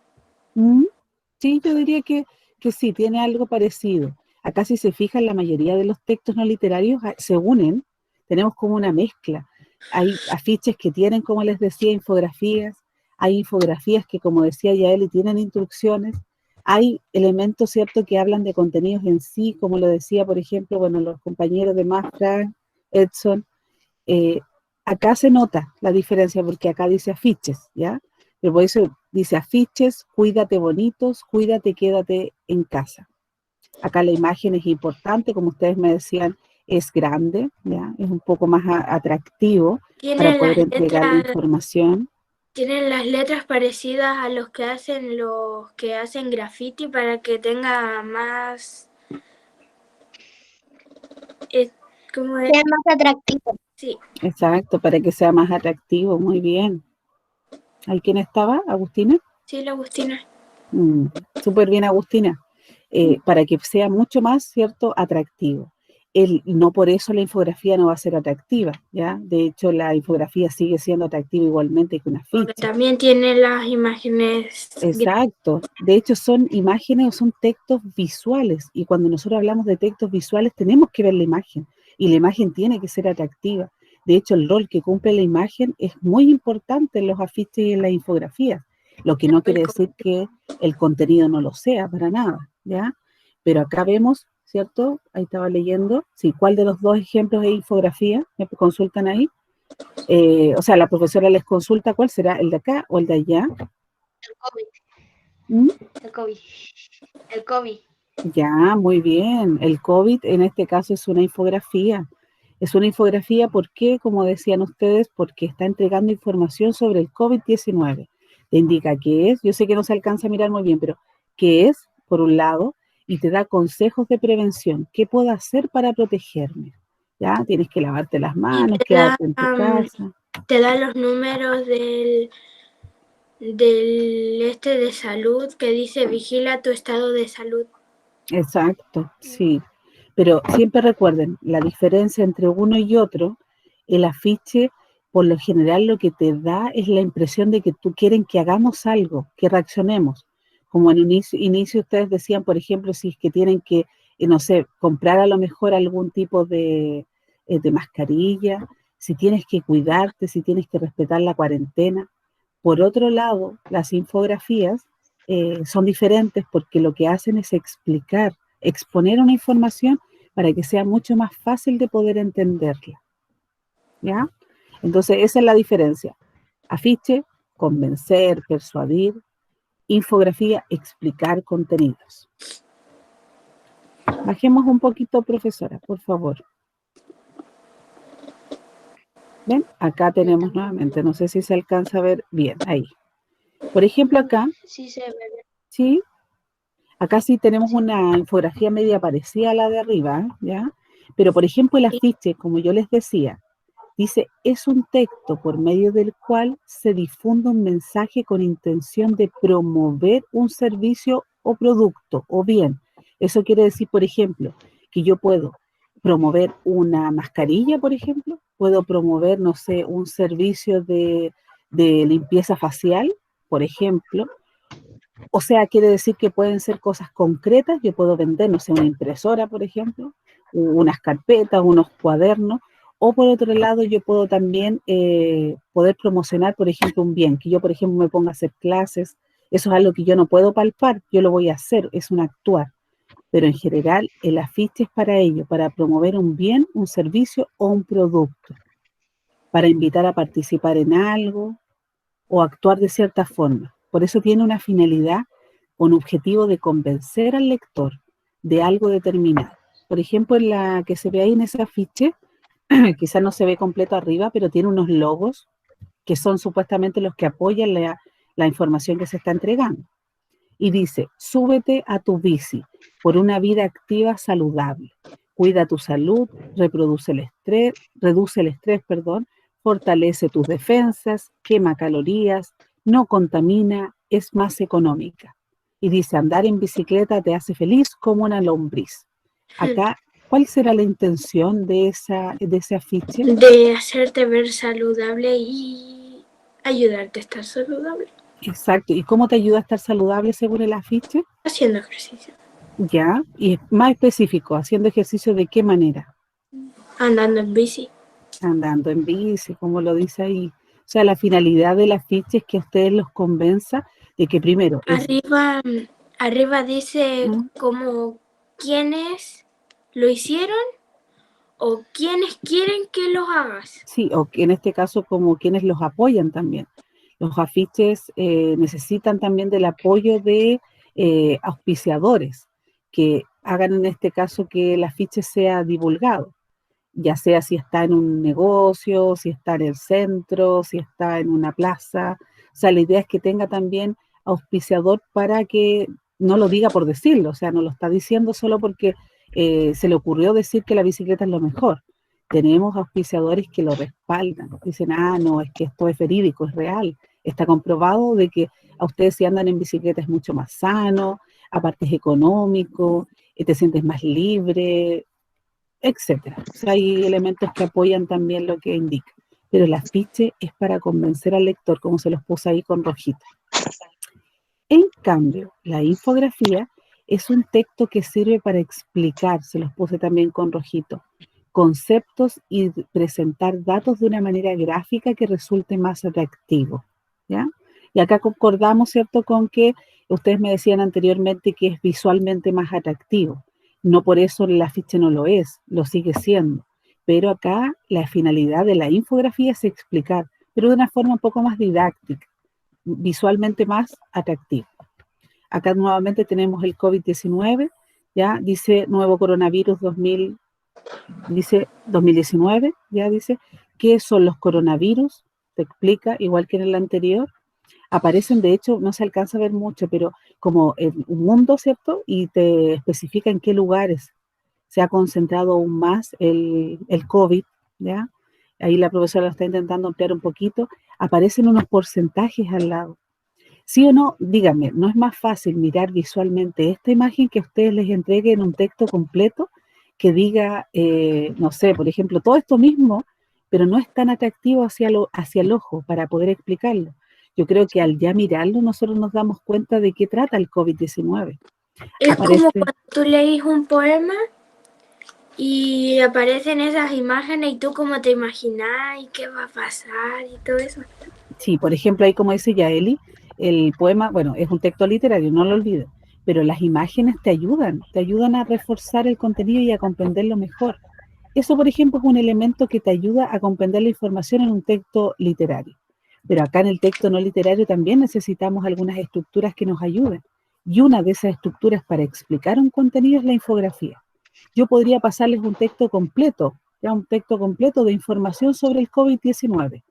sí, yo diría que sí, tiene algo parecido. Acá, si se fijan, la mayoría de los textos no literarios se unen, tenemos como una mezcla. Hay afiches que tienen, como les decía, infografías, hay infografías que, como decía Yaeli, tienen instrucciones, hay elementos, ¿cierto?, que hablan de contenidos en sí, como lo decía, por ejemplo, bueno, los compañeros de Mafra, Edson, acá se nota la diferencia porque acá dice afiches, ¿ya? Pero por eso dice afiches, cuídate bonitos, cuídate, quédate en casa. Acá la imagen es importante, como ustedes me decían, es grande, ¿ya? Es un poco más atractivo para poder entregar la información. Tienen las letras parecidas a los que hacen graffiti para que tenga más... ¿cómo es? Sea más atractivo. Sí. Exacto, para que sea más atractivo, muy bien. ¿Ahí quién estaba? ¿Agustina? Sí, la Agustina. Súper bien, Agustina. Para que sea mucho más, ¿cierto?, atractivo. No por eso la infografía no va a ser atractiva, ¿ya? De hecho, la infografía sigue siendo atractiva igualmente que una Porque ficha. también tiene las imágenes. Exacto. De hecho, son imágenes o son textos visuales. Y cuando nosotros hablamos de textos visuales, tenemos que ver la imagen. Y la imagen tiene que ser atractiva. De hecho, el rol que cumple la imagen es muy importante en los afiches y en las infografías. Lo que no quiere decir que el contenido no lo sea, para nada, ¿ya? Pero acá vemos, ¿cierto? Ahí estaba leyendo. Sí, ¿cuál de los dos ejemplos es infografía? ¿Me consultan ahí? O sea, la profesora les consulta cuál será, el de acá o el de allá. El COVID. ¿Mm? El COVID. Ya, muy bien. El COVID en este caso es una infografía. Es una infografía, ¿por qué? Como decían ustedes, porque está entregando información sobre el COVID-19. Te indica qué es, yo sé que no se alcanza a mirar muy bien, pero qué es, por un lado, y te da consejos de prevención. ¿Qué puedo hacer para protegerme? ¿Ya? Tienes que lavarte las manos, quedarte en tu casa. Te da los números del de salud que dice vigila tu estado de salud. Exacto, sí. Pero siempre recuerden, la diferencia entre uno y otro, el afiche, por lo general lo que te da es la impresión de que tú quieren que hagamos algo, que reaccionemos. Como en un inicio ustedes decían, por ejemplo, si es que tienen que, no sé, comprar a lo mejor algún tipo de mascarilla, si tienes que cuidarte, si tienes que respetar la cuarentena. Por otro lado, las infografías son diferentes porque lo que hacen es explicar, exponer una información para que sea mucho más fácil de poder entenderla, ¿ya? Entonces, esa es la diferencia. Afiche, convencer, persuadir. infografía, explicar contenidos. Bajemos un poquito, profesora, por favor. ¿Ven? Acá tenemos nuevamente, no sé si se alcanza a ver bien, ahí. Por ejemplo, acá, Sí se ve. ¿sí? Acá sí tenemos una infografía media parecida a la de arriba, ¿ya? Pero, por ejemplo, el afiche, como yo les decía, dice, es un texto por medio del cual se difunde un mensaje con intención de promover un servicio o producto, o bien, eso quiere decir, por ejemplo, que yo puedo promover una mascarilla, por ejemplo, puedo promover, no sé, un servicio de limpieza facial, por ejemplo. O sea, quiere decir que pueden ser cosas concretas. Yo puedo vender, no sé, una impresora, por ejemplo, unas carpetas, unos cuadernos, o por otro lado yo puedo también poder promocionar, por ejemplo, un bien, que yo, por ejemplo, me ponga a hacer clases. Eso es algo que yo no puedo palpar, yo lo voy a hacer, es un actuar. Pero en general el afiche es para ello, para promover un bien, un servicio o un producto, para invitar a participar en algo o actuar de cierta forma. Por eso tiene una finalidad, un objetivo de convencer al lector de algo determinado. Por ejemplo, en la que se ve ahí en ese afiche, quizás no se ve completo arriba, pero tiene unos logos que son supuestamente los que apoyan la información que se está entregando. Y dice, súbete a tu bici por una vida activa saludable. Cuida tu salud, reduce el estrés, fortalece tus defensas, quema calorías, no contamina, es más económica. Y dice, andar en bicicleta te hace feliz como una lombriz. Acá, ¿cuál será la intención de ese afiche? De hacerte ver saludable y ayudarte a estar saludable. Exacto. ¿Y cómo te ayuda a estar saludable según el afiche? Haciendo ejercicio. Ya, y más específico, ¿haciendo ejercicio de qué manera? Andando en bici. Andando en bici, como lo dice ahí. O sea, la finalidad del afiche es que a ustedes los convenza de que primero... Arriba dice como quiénes lo hicieron o quiénes quieren que los hagas. Sí, o que en este caso como quienes los apoyan también. Los afiches necesitan también del apoyo de auspiciadores que hagan en este caso que el afiche sea divulgado, ya sea si está en un negocio, si está en el centro, si está en una plaza. O sea, la idea es que tenga también auspiciador para que no lo diga por decirlo, o sea, no lo está diciendo solo porque se le ocurrió decir que la bicicleta es lo mejor. Tenemos auspiciadores que lo respaldan, dicen, no, es que esto es verídico, es real, está comprobado de que a ustedes si andan en bicicleta es mucho más sano, aparte es económico, te sientes más libre, etcétera. O sea, hay elementos que apoyan también lo que indica. Pero el afiche es para convencer al lector, como se los puse ahí con rojita. En cambio, la infografía es un texto que sirve para explicar, se los puse también con rojito, conceptos y presentar datos de una manera gráfica que resulte más atractivo, ¿ya? Y acá concordamos, ¿cierto?, con que ustedes me decían anteriormente que es visualmente más atractivo. No por eso el afiche no lo es, lo sigue siendo. Pero acá la finalidad de la infografía es explicar, pero de una forma un poco más didáctica, visualmente más atractiva. Acá nuevamente tenemos el COVID-19, ya dice nuevo coronavirus 2019, ya dice, ¿qué son los coronavirus? Te explica, igual que en el anterior. Aparecen, de hecho, no se alcanza a ver mucho, pero como en un mundo, ¿cierto? Y te especifica en qué lugares se ha concentrado aún más el COVID, ¿ya? Ahí la profesora lo está intentando ampliar un poquito. Aparecen unos porcentajes al lado. ¿Sí o no? Díganme, ¿no es más fácil mirar visualmente esta imagen que a ustedes les entreguen un texto completo que diga, no sé, por ejemplo, todo esto mismo, pero no es tan atractivo hacia el ojo para poder explicarlo? Yo creo que al ya mirarlo nosotros nos damos cuenta de qué trata el COVID-19. Es como cuando tú leís un poema y aparecen esas imágenes y tú cómo te imaginas y qué va a pasar y todo eso. Sí, por ejemplo, ahí como dice Yaeli, el poema, bueno, es un texto literario, no lo olviden, pero las imágenes te ayudan a reforzar el contenido y a comprenderlo mejor. Eso, por ejemplo, es un elemento que te ayuda a comprender la información en un texto literario. Pero acá en el texto no literario también necesitamos algunas estructuras que nos ayuden. Y una de esas estructuras para explicar un contenido es la infografía. Yo podría pasarles un texto completo, ya un texto completo de información sobre el COVID-19.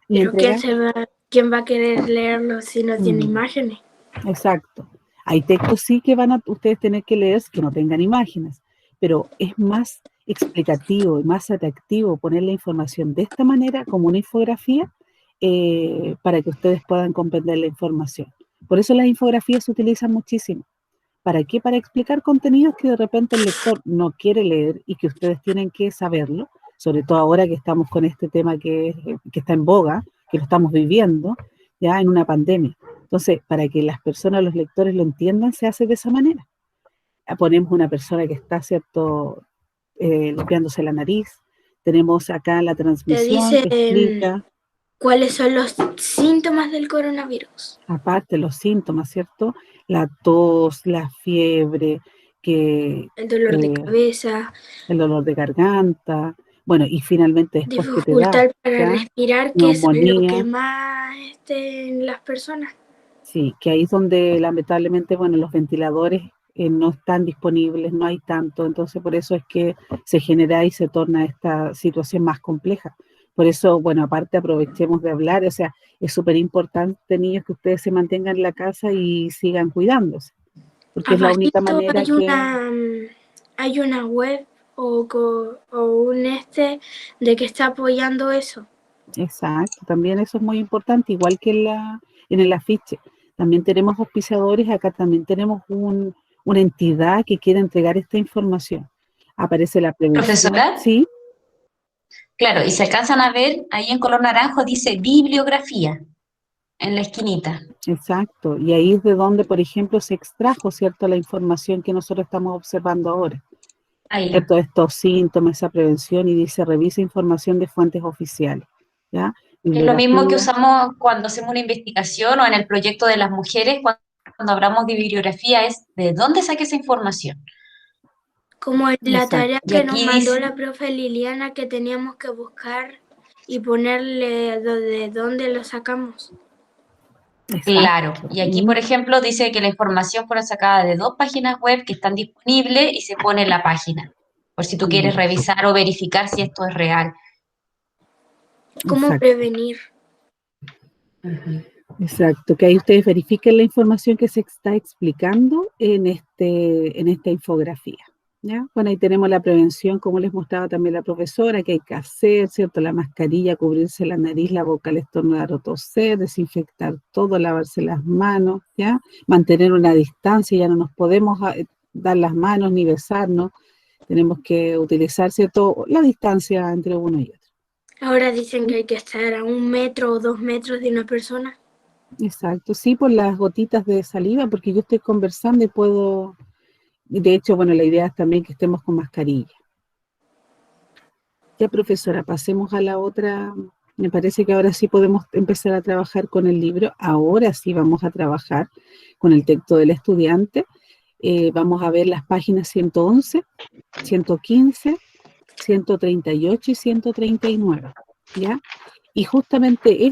Y Pero entregar, ¿quién va a querer leerlo si no tiene imágenes? exacto. Hay textos sí que van a ustedes tener que leer que no tengan imágenes, pero es más explicativo y más atractivo poner la información de esta manera, como una infografía, para que ustedes puedan comprender la información. Por eso las infografías se utilizan muchísimo. ¿Para qué? Para explicar contenidos que de repente el lector no quiere leer y que ustedes tienen que saberlo, sobre todo ahora que estamos con este tema que está en boga, que lo estamos viviendo ya en una pandemia. Entonces, para que las personas, los lectores lo entiendan, se hace de esa manera. Ponemos una persona que está, ¿cierto?, limpiándose la nariz. Tenemos acá la Te transmisión dice que explica, cuáles son los síntomas del coronavirus. aparte los síntomas, ¿cierto? La tos, la fiebre, que El dolor de eh, cabeza, el dolor de garganta, bueno, y finalmente después que te da, dificultad para ¿ya? respirar, que es lo que Neumonía, más en las personas. sí, que ahí es donde lamentablemente, bueno, los ventiladores no están disponibles, no hay tanto, entonces por eso es que se genera y se torna esta situación más compleja. Por eso, bueno, aparte aprovechemos de hablar, o sea, es súper importante, niños, que ustedes se mantengan en la casa y sigan cuidándose, porque es la única Abajito manera que... hay una web o un de que está apoyando eso. Exacto, también eso es muy importante, igual que en el afiche. También tenemos auspiciadores, acá también tenemos una entidad que quiere entregar esta información. Aparece la prevención, Profesora, sí, claro, y se alcanzan a ver, ahí en color naranjo dice bibliografía, en la esquinita. exacto. Y ahí es de donde, por ejemplo, se extrajo, ¿cierto?, la información que nosotros estamos observando ahora. Ahí. ¿Cierto? Estos síntomas, esa prevención, y dice, revisa información de fuentes oficiales, ¿ya? Es lo mismo que Bibliografía, usamos cuando hacemos una investigación o en el proyecto de las mujeres, cuando hablamos de bibliografía, es de dónde saqué esa información. Como en la exacto. tarea Y que nos aquí mandó dice, la profe Liliana, que teníamos que buscar y ponerle de dónde lo sacamos. claro, Exacto. y aquí, por ejemplo, dice que la información fue sacada de 2 páginas web que están disponibles y se pone en la página, por si tú quieres revisar o verificar si esto es real. ¿Cómo Exacto. prevenir? Exacto, que ahí ustedes verifiquen la información que se está explicando en esta infografía, ¿ya? Bueno, ahí tenemos la prevención, como les mostraba también la profesora, que hay que hacer, ¿cierto? La mascarilla, cubrirse la nariz, la boca al estornudar o toser, desinfectar todo, lavarse las manos, ¿ya? Mantener una distancia, ya no nos podemos dar las manos ni besarnos, tenemos que utilizar, ¿cierto?, la distancia entre uno y otro. Ahora dicen que hay que estar a 1 metro o 2 metros de una persona. Exacto, sí, por las gotitas de saliva, porque yo estoy conversando y puedo, y de hecho, bueno, la idea es también que estemos con mascarilla. Ya, profesora, pasemos a la otra. Me parece que ahora sí podemos empezar a trabajar con el libro. Ahora sí vamos a trabajar con el texto del estudiante. Vamos a ver las páginas 111, 115, 138 y 139, ¿ya? Y justamente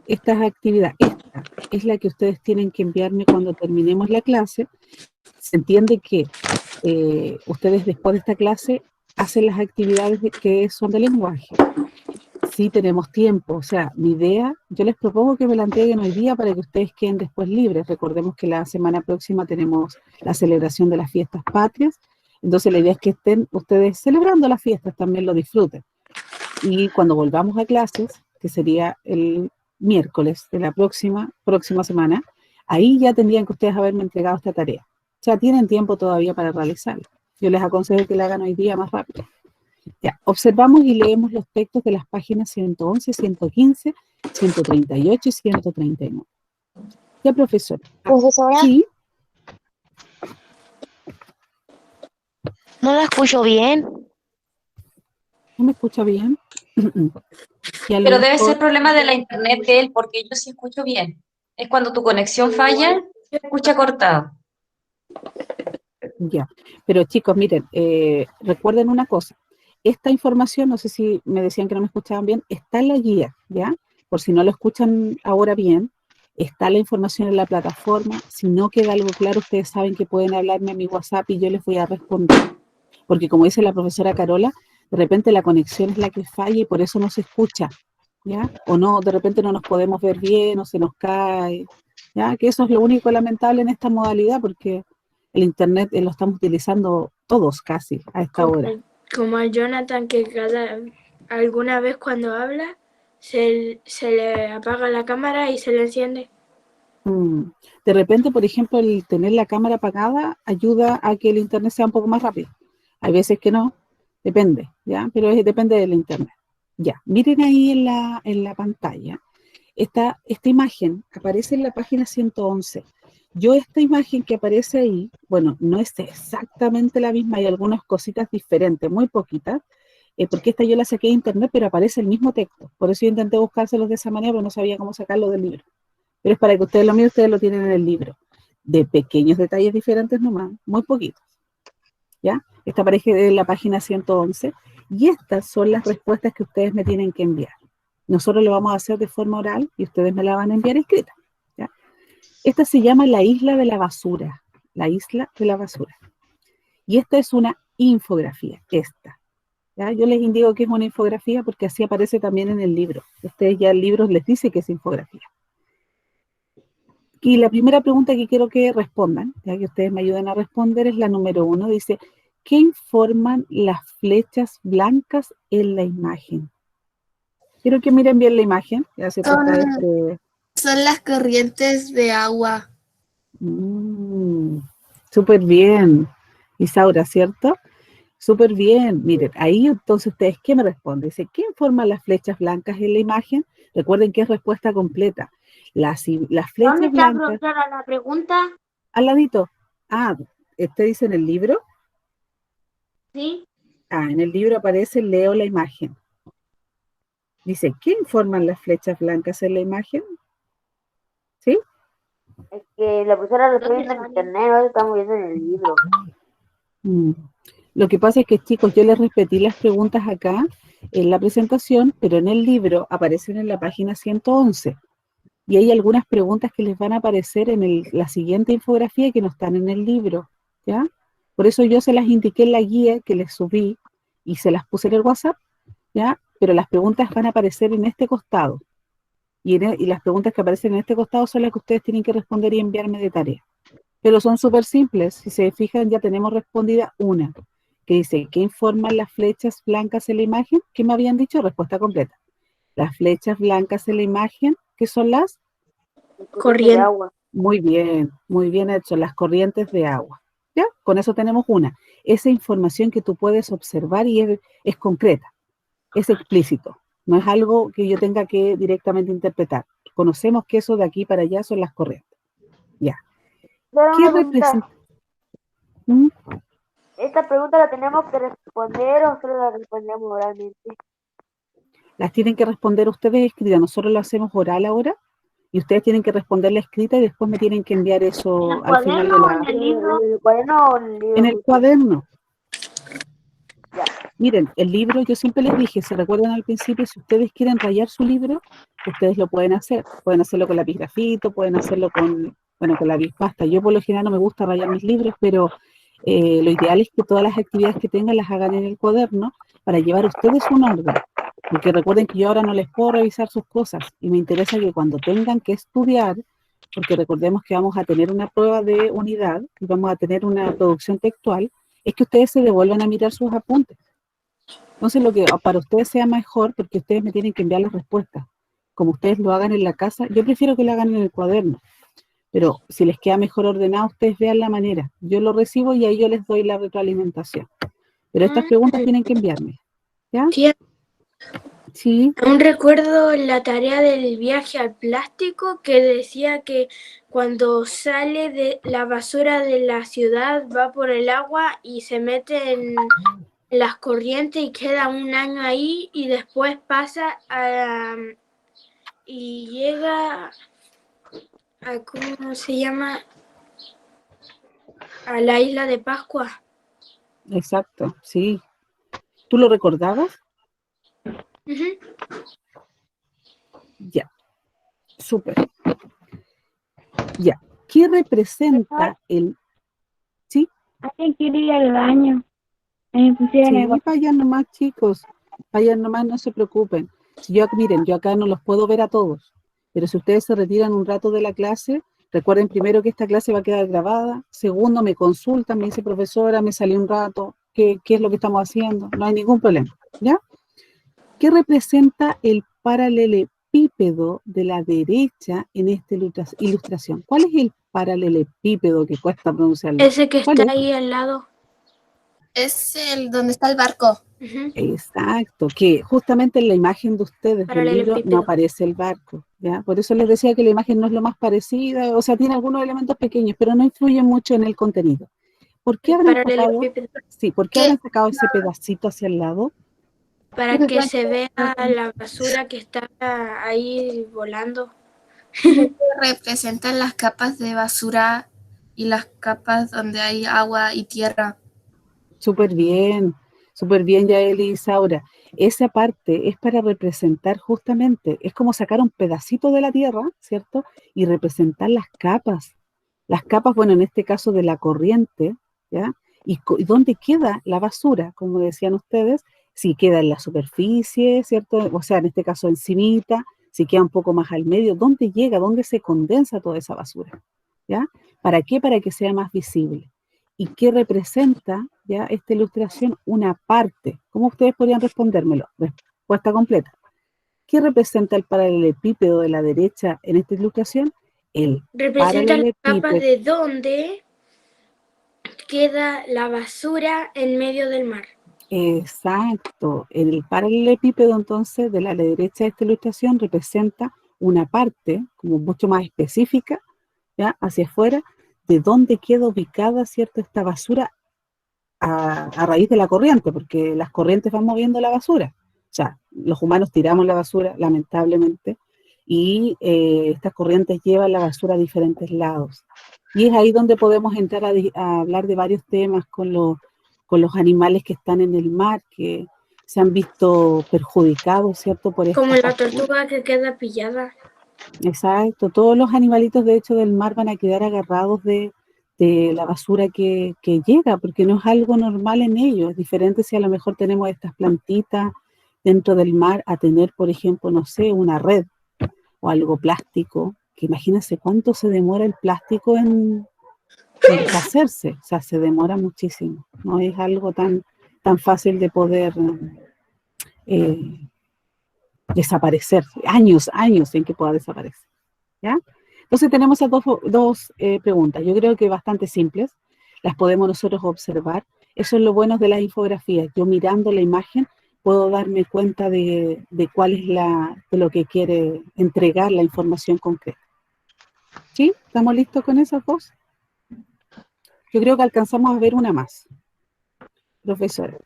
estas actividades, esta es la que ustedes tienen que enviarme cuando terminemos la clase. Se entiende que ustedes después de esta clase hacen las actividades que son de lenguaje. Sí tenemos tiempo, o sea, mi idea, yo les propongo que me la entreguen hoy día para que ustedes queden después libres. Recordemos que la semana próxima tenemos la celebración de las fiestas patrias, entonces la idea es que estén ustedes celebrando las fiestas, también lo disfruten. Y cuando volvamos a clases, que sería el miércoles de la próxima semana, ahí ya tendrían que ustedes haberme entregado esta tarea. O sea, tienen tiempo todavía para realizarla. Yo les aconsejo que la hagan hoy día más rápido. Ya, observamos y leemos los textos de las páginas 111, 115, 138 y 139. Ya, profesor. Profesora, Sí, no la escucho bien. ¿no me escucha bien? Y a lo Pero debe ser mejor, problema de la internet de él, porque yo sí escucho bien. Es cuando tu conexión falla, se escucha cortado. ya. Pero chicos, miren, recuerden una cosa. Esta información, no sé si me decían que no me escuchaban bien, está en la guía, ¿ya? por si no lo escuchan ahora bien, está la información en la plataforma. Si no queda algo claro, ustedes saben que pueden hablarme a mi WhatsApp y yo les voy a responder. Porque como dice la profesora Carola, de repente la conexión es la que falla y por eso no se escucha, ¿ya? O no, de repente no nos podemos ver bien o se nos cae, ¿ya? Que eso es lo único lamentable en esta modalidad porque el internet lo estamos utilizando todos casi a esta hora. Como a Jonathan, que alguna vez cuando habla se le apaga la cámara y se le enciende. De repente, por ejemplo, el tener la cámara apagada ayuda a que el internet sea un poco más rápido. Hay veces que no, depende, ¿ya? Pero depende del internet. Ya, miren ahí en la pantalla. Esta imagen aparece en la página 111. Yo esta imagen que aparece ahí, bueno, no es exactamente la misma, hay algunas cositas diferentes, muy poquitas, porque esta yo la saqué de internet, pero aparece el mismo texto. Por eso yo intenté buscárselos de esa manera, pero no sabía cómo sacarlo del libro. Pero es para que ustedes lo miren, ustedes lo tienen en el libro. De pequeños detalles diferentes nomás, muy poquitos. ¿Ya? Esta aparece en la página 111. Y estas son las respuestas que ustedes me tienen que enviar. Nosotros lo vamos a hacer de forma oral y ustedes me la van a enviar escrita. ¿Ya? Esta se llama la isla de la basura. La isla de la basura. Y esta es una infografía. Esta. ¿Ya? Yo les indico que es una infografía porque así aparece también en el libro. Ustedes ya el libro les dice que es infografía. Y la primera pregunta que quiero que respondan, ya que ustedes me ayuden a responder, es la número 1. Dice, ¿qué informan las flechas blancas en la imagen? Quiero que miren bien la imagen. Ya se trata Son las corrientes de agua. Súper bien. Isaura, ¿cierto? Súper bien. Miren, ahí entonces ustedes, ¿qué me responden? Dice, ¿qué informan las flechas blancas en la imagen? Recuerden que es respuesta completa. Las flechas ¿Dónde está, blancas... profesora, la pregunta? Al ladito. ¿Usted dice en el libro? Sí. En el libro aparece, leo la imagen. Dice, ¿qué informan las flechas blancas en la imagen? ¿Sí? Es que la profesora lo está viendo en internet, no lo estamos viendo en el libro. Lo que pasa es que, chicos, yo les repetí las preguntas acá en la presentación, pero en el libro aparecen en la página 111. Y hay algunas preguntas que les van a aparecer en la siguiente infografía que no están en el libro, ¿ya? Por eso yo se las indiqué en la guía que les subí y se las puse en el WhatsApp, ¿ya? Pero las preguntas van a aparecer en este costado. Y las preguntas que aparecen en este costado son las que ustedes tienen que responder y enviarme de tarea. Pero son súper simples. Si se fijan, ya tenemos respondida una, que dice, ¿qué informan las flechas blancas en la imagen? ¿Qué me habían dicho? Respuesta completa. Las flechas blancas en la imagen, ¿qué son las? Corriente de agua. Muy bien hecho, las corrientes de agua. ¿Ya? Con eso tenemos una. Esa información que tú puedes observar y es concreta, es explícito. No es algo que yo tenga que directamente interpretar. Conocemos que eso de aquí para allá son las corrientes. Ya. ¿Qué representa? ¿Esta pregunta la tenemos que responder o solo la respondemos oralmente? Las tienen que responder ustedes escritas. Nosotros lo hacemos oral ahora y ustedes tienen que responderla escrita y después me tienen que enviar eso al final de la... ¿En el libro? ¿En el cuaderno o en el libro? En el cuaderno. Ya. Miren, el libro, yo siempre les dije, se recuerdan al principio, si ustedes quieren rayar su libro, ustedes lo pueden hacer. Pueden hacerlo con lápiz grafito, pueden hacerlo con lápiz pasta. Yo por lo general no me gusta rayar mis libros, pero lo ideal es que todas las actividades que tengan las hagan en el cuaderno para llevar ustedes un orden. Porque recuerden que yo ahora no les puedo revisar sus cosas y me interesa que cuando tengan que estudiar, porque recordemos que vamos a tener una prueba de unidad y vamos a tener una producción textual, es que ustedes se devuelvan a mirar sus apuntes. Entonces, lo que para ustedes sea mejor, porque ustedes me tienen que enviar las respuestas, como ustedes lo hagan en la casa, yo prefiero que lo hagan en el cuaderno, pero si les queda mejor ordenado, ustedes vean la manera. Yo lo recibo y ahí yo les doy la retroalimentación. Pero estas preguntas tienen que enviarme, ¿ya? Sí. Aún recuerdo la tarea del viaje al plástico que decía que cuando sale de la basura de la ciudad va por el agua y se mete en las corrientes y queda un año ahí y después pasa y llega a, ¿cómo se llama? A la isla de Pascua. Exacto, sí. ¿Tú lo recordabas? Ya, súper. Ya. ¿Qué representa el... ¿Sí? Alguien quiere ir al baño. Me pusieron el Sí, vayan nomás, chicos. Vayan nomás, no se preocupen. Si yo, miren, yo acá no los puedo ver a todos, pero si ustedes se retiran un rato de la clase, recuerden primero que esta clase va a quedar grabada. Segundo, me consultan, me dice profesora, me salí un rato, ¿qué es lo que estamos haciendo? No hay ningún problema, ¿ya? ¿Qué representa el paralelepípedo de la derecha en esta ilustración? ¿Cuál es el paralelepípedo que cuesta pronunciarlo? Ese que ¿Cuál está es? ahí al lado. Es el donde está el barco. Ujú. Exacto, que justamente en la imagen de ustedes del libro no Paralelepípedo. aparece el barco, ¿ya? Por eso les decía que la imagen no es lo más parecida, o sea, tiene algunos elementos pequeños, pero no influye mucho en el contenido. ¿Por qué El habrán sacado, paralelepípedo. sí, por qué ¿Qué? habrán sacado ese pedacito hacia el lado? Para que se vea la basura que está ahí volando. Representan las capas de basura y las capas donde hay agua y tierra. Súper bien, Yael y Isaura. Esa parte es para representar justamente, es como sacar un pedacito de la tierra, ¿cierto? Y representar las capas. Las capas, bueno, en este caso de la corriente, ¿ya? Y dónde queda la basura, como decían ustedes, si queda en la superficie, ¿cierto? O sea, en este caso encimita, si queda un poco más al medio, ¿dónde llega? ¿Dónde se condensa toda esa basura? ¿Ya? ¿Para qué? Para que sea más visible. ¿Y qué representa ya esta ilustración? Una parte. ¿Cómo ustedes podrían respondérmelo? Respuesta completa. ¿Qué representa el paralelepípedo de la derecha en esta ilustración? El Representa las capas paralelepípedo. de donde queda la basura en medio del mar. Exacto. El paralelepípedo entonces de la derecha de esta ilustración representa una parte como mucho más específica, ¿ya? Hacia afuera, de dónde queda ubicada, ¿cierto?, esta basura a raíz de la corriente, porque las corrientes van moviendo la basura. O sea, los humanos tiramos la basura, lamentablemente, y estas corrientes llevan la basura a diferentes lados. Y es ahí donde podemos entrar a hablar de varios temas con los animales que están en el mar, que se han visto perjudicados, ¿cierto?, por Como esta la basura. tortuga que queda pillada. Exacto, todos los animalitos de hecho del mar van a quedar agarrados de la basura que llega, porque no es algo normal en ellos. Es diferente si a lo mejor tenemos estas plantitas dentro del mar a tener, por ejemplo, no sé, una red o algo plástico, que imagínense cuánto se demora el plástico en deshacerse, o sea, se demora muchísimo, no es algo tan fácil de poder eh, desaparecer, años en que pueda desaparecer, ¿ya? Entonces tenemos esas dos preguntas, yo creo que bastante simples, las podemos nosotros observar. Eso es lo bueno de las infografías, yo mirando la imagen puedo darme cuenta de cuál es de lo que quiere entregar la información concreta. ¿Sí? ¿Estamos listos con esas dos? Yo creo que alcanzamos a ver una más. Profesora.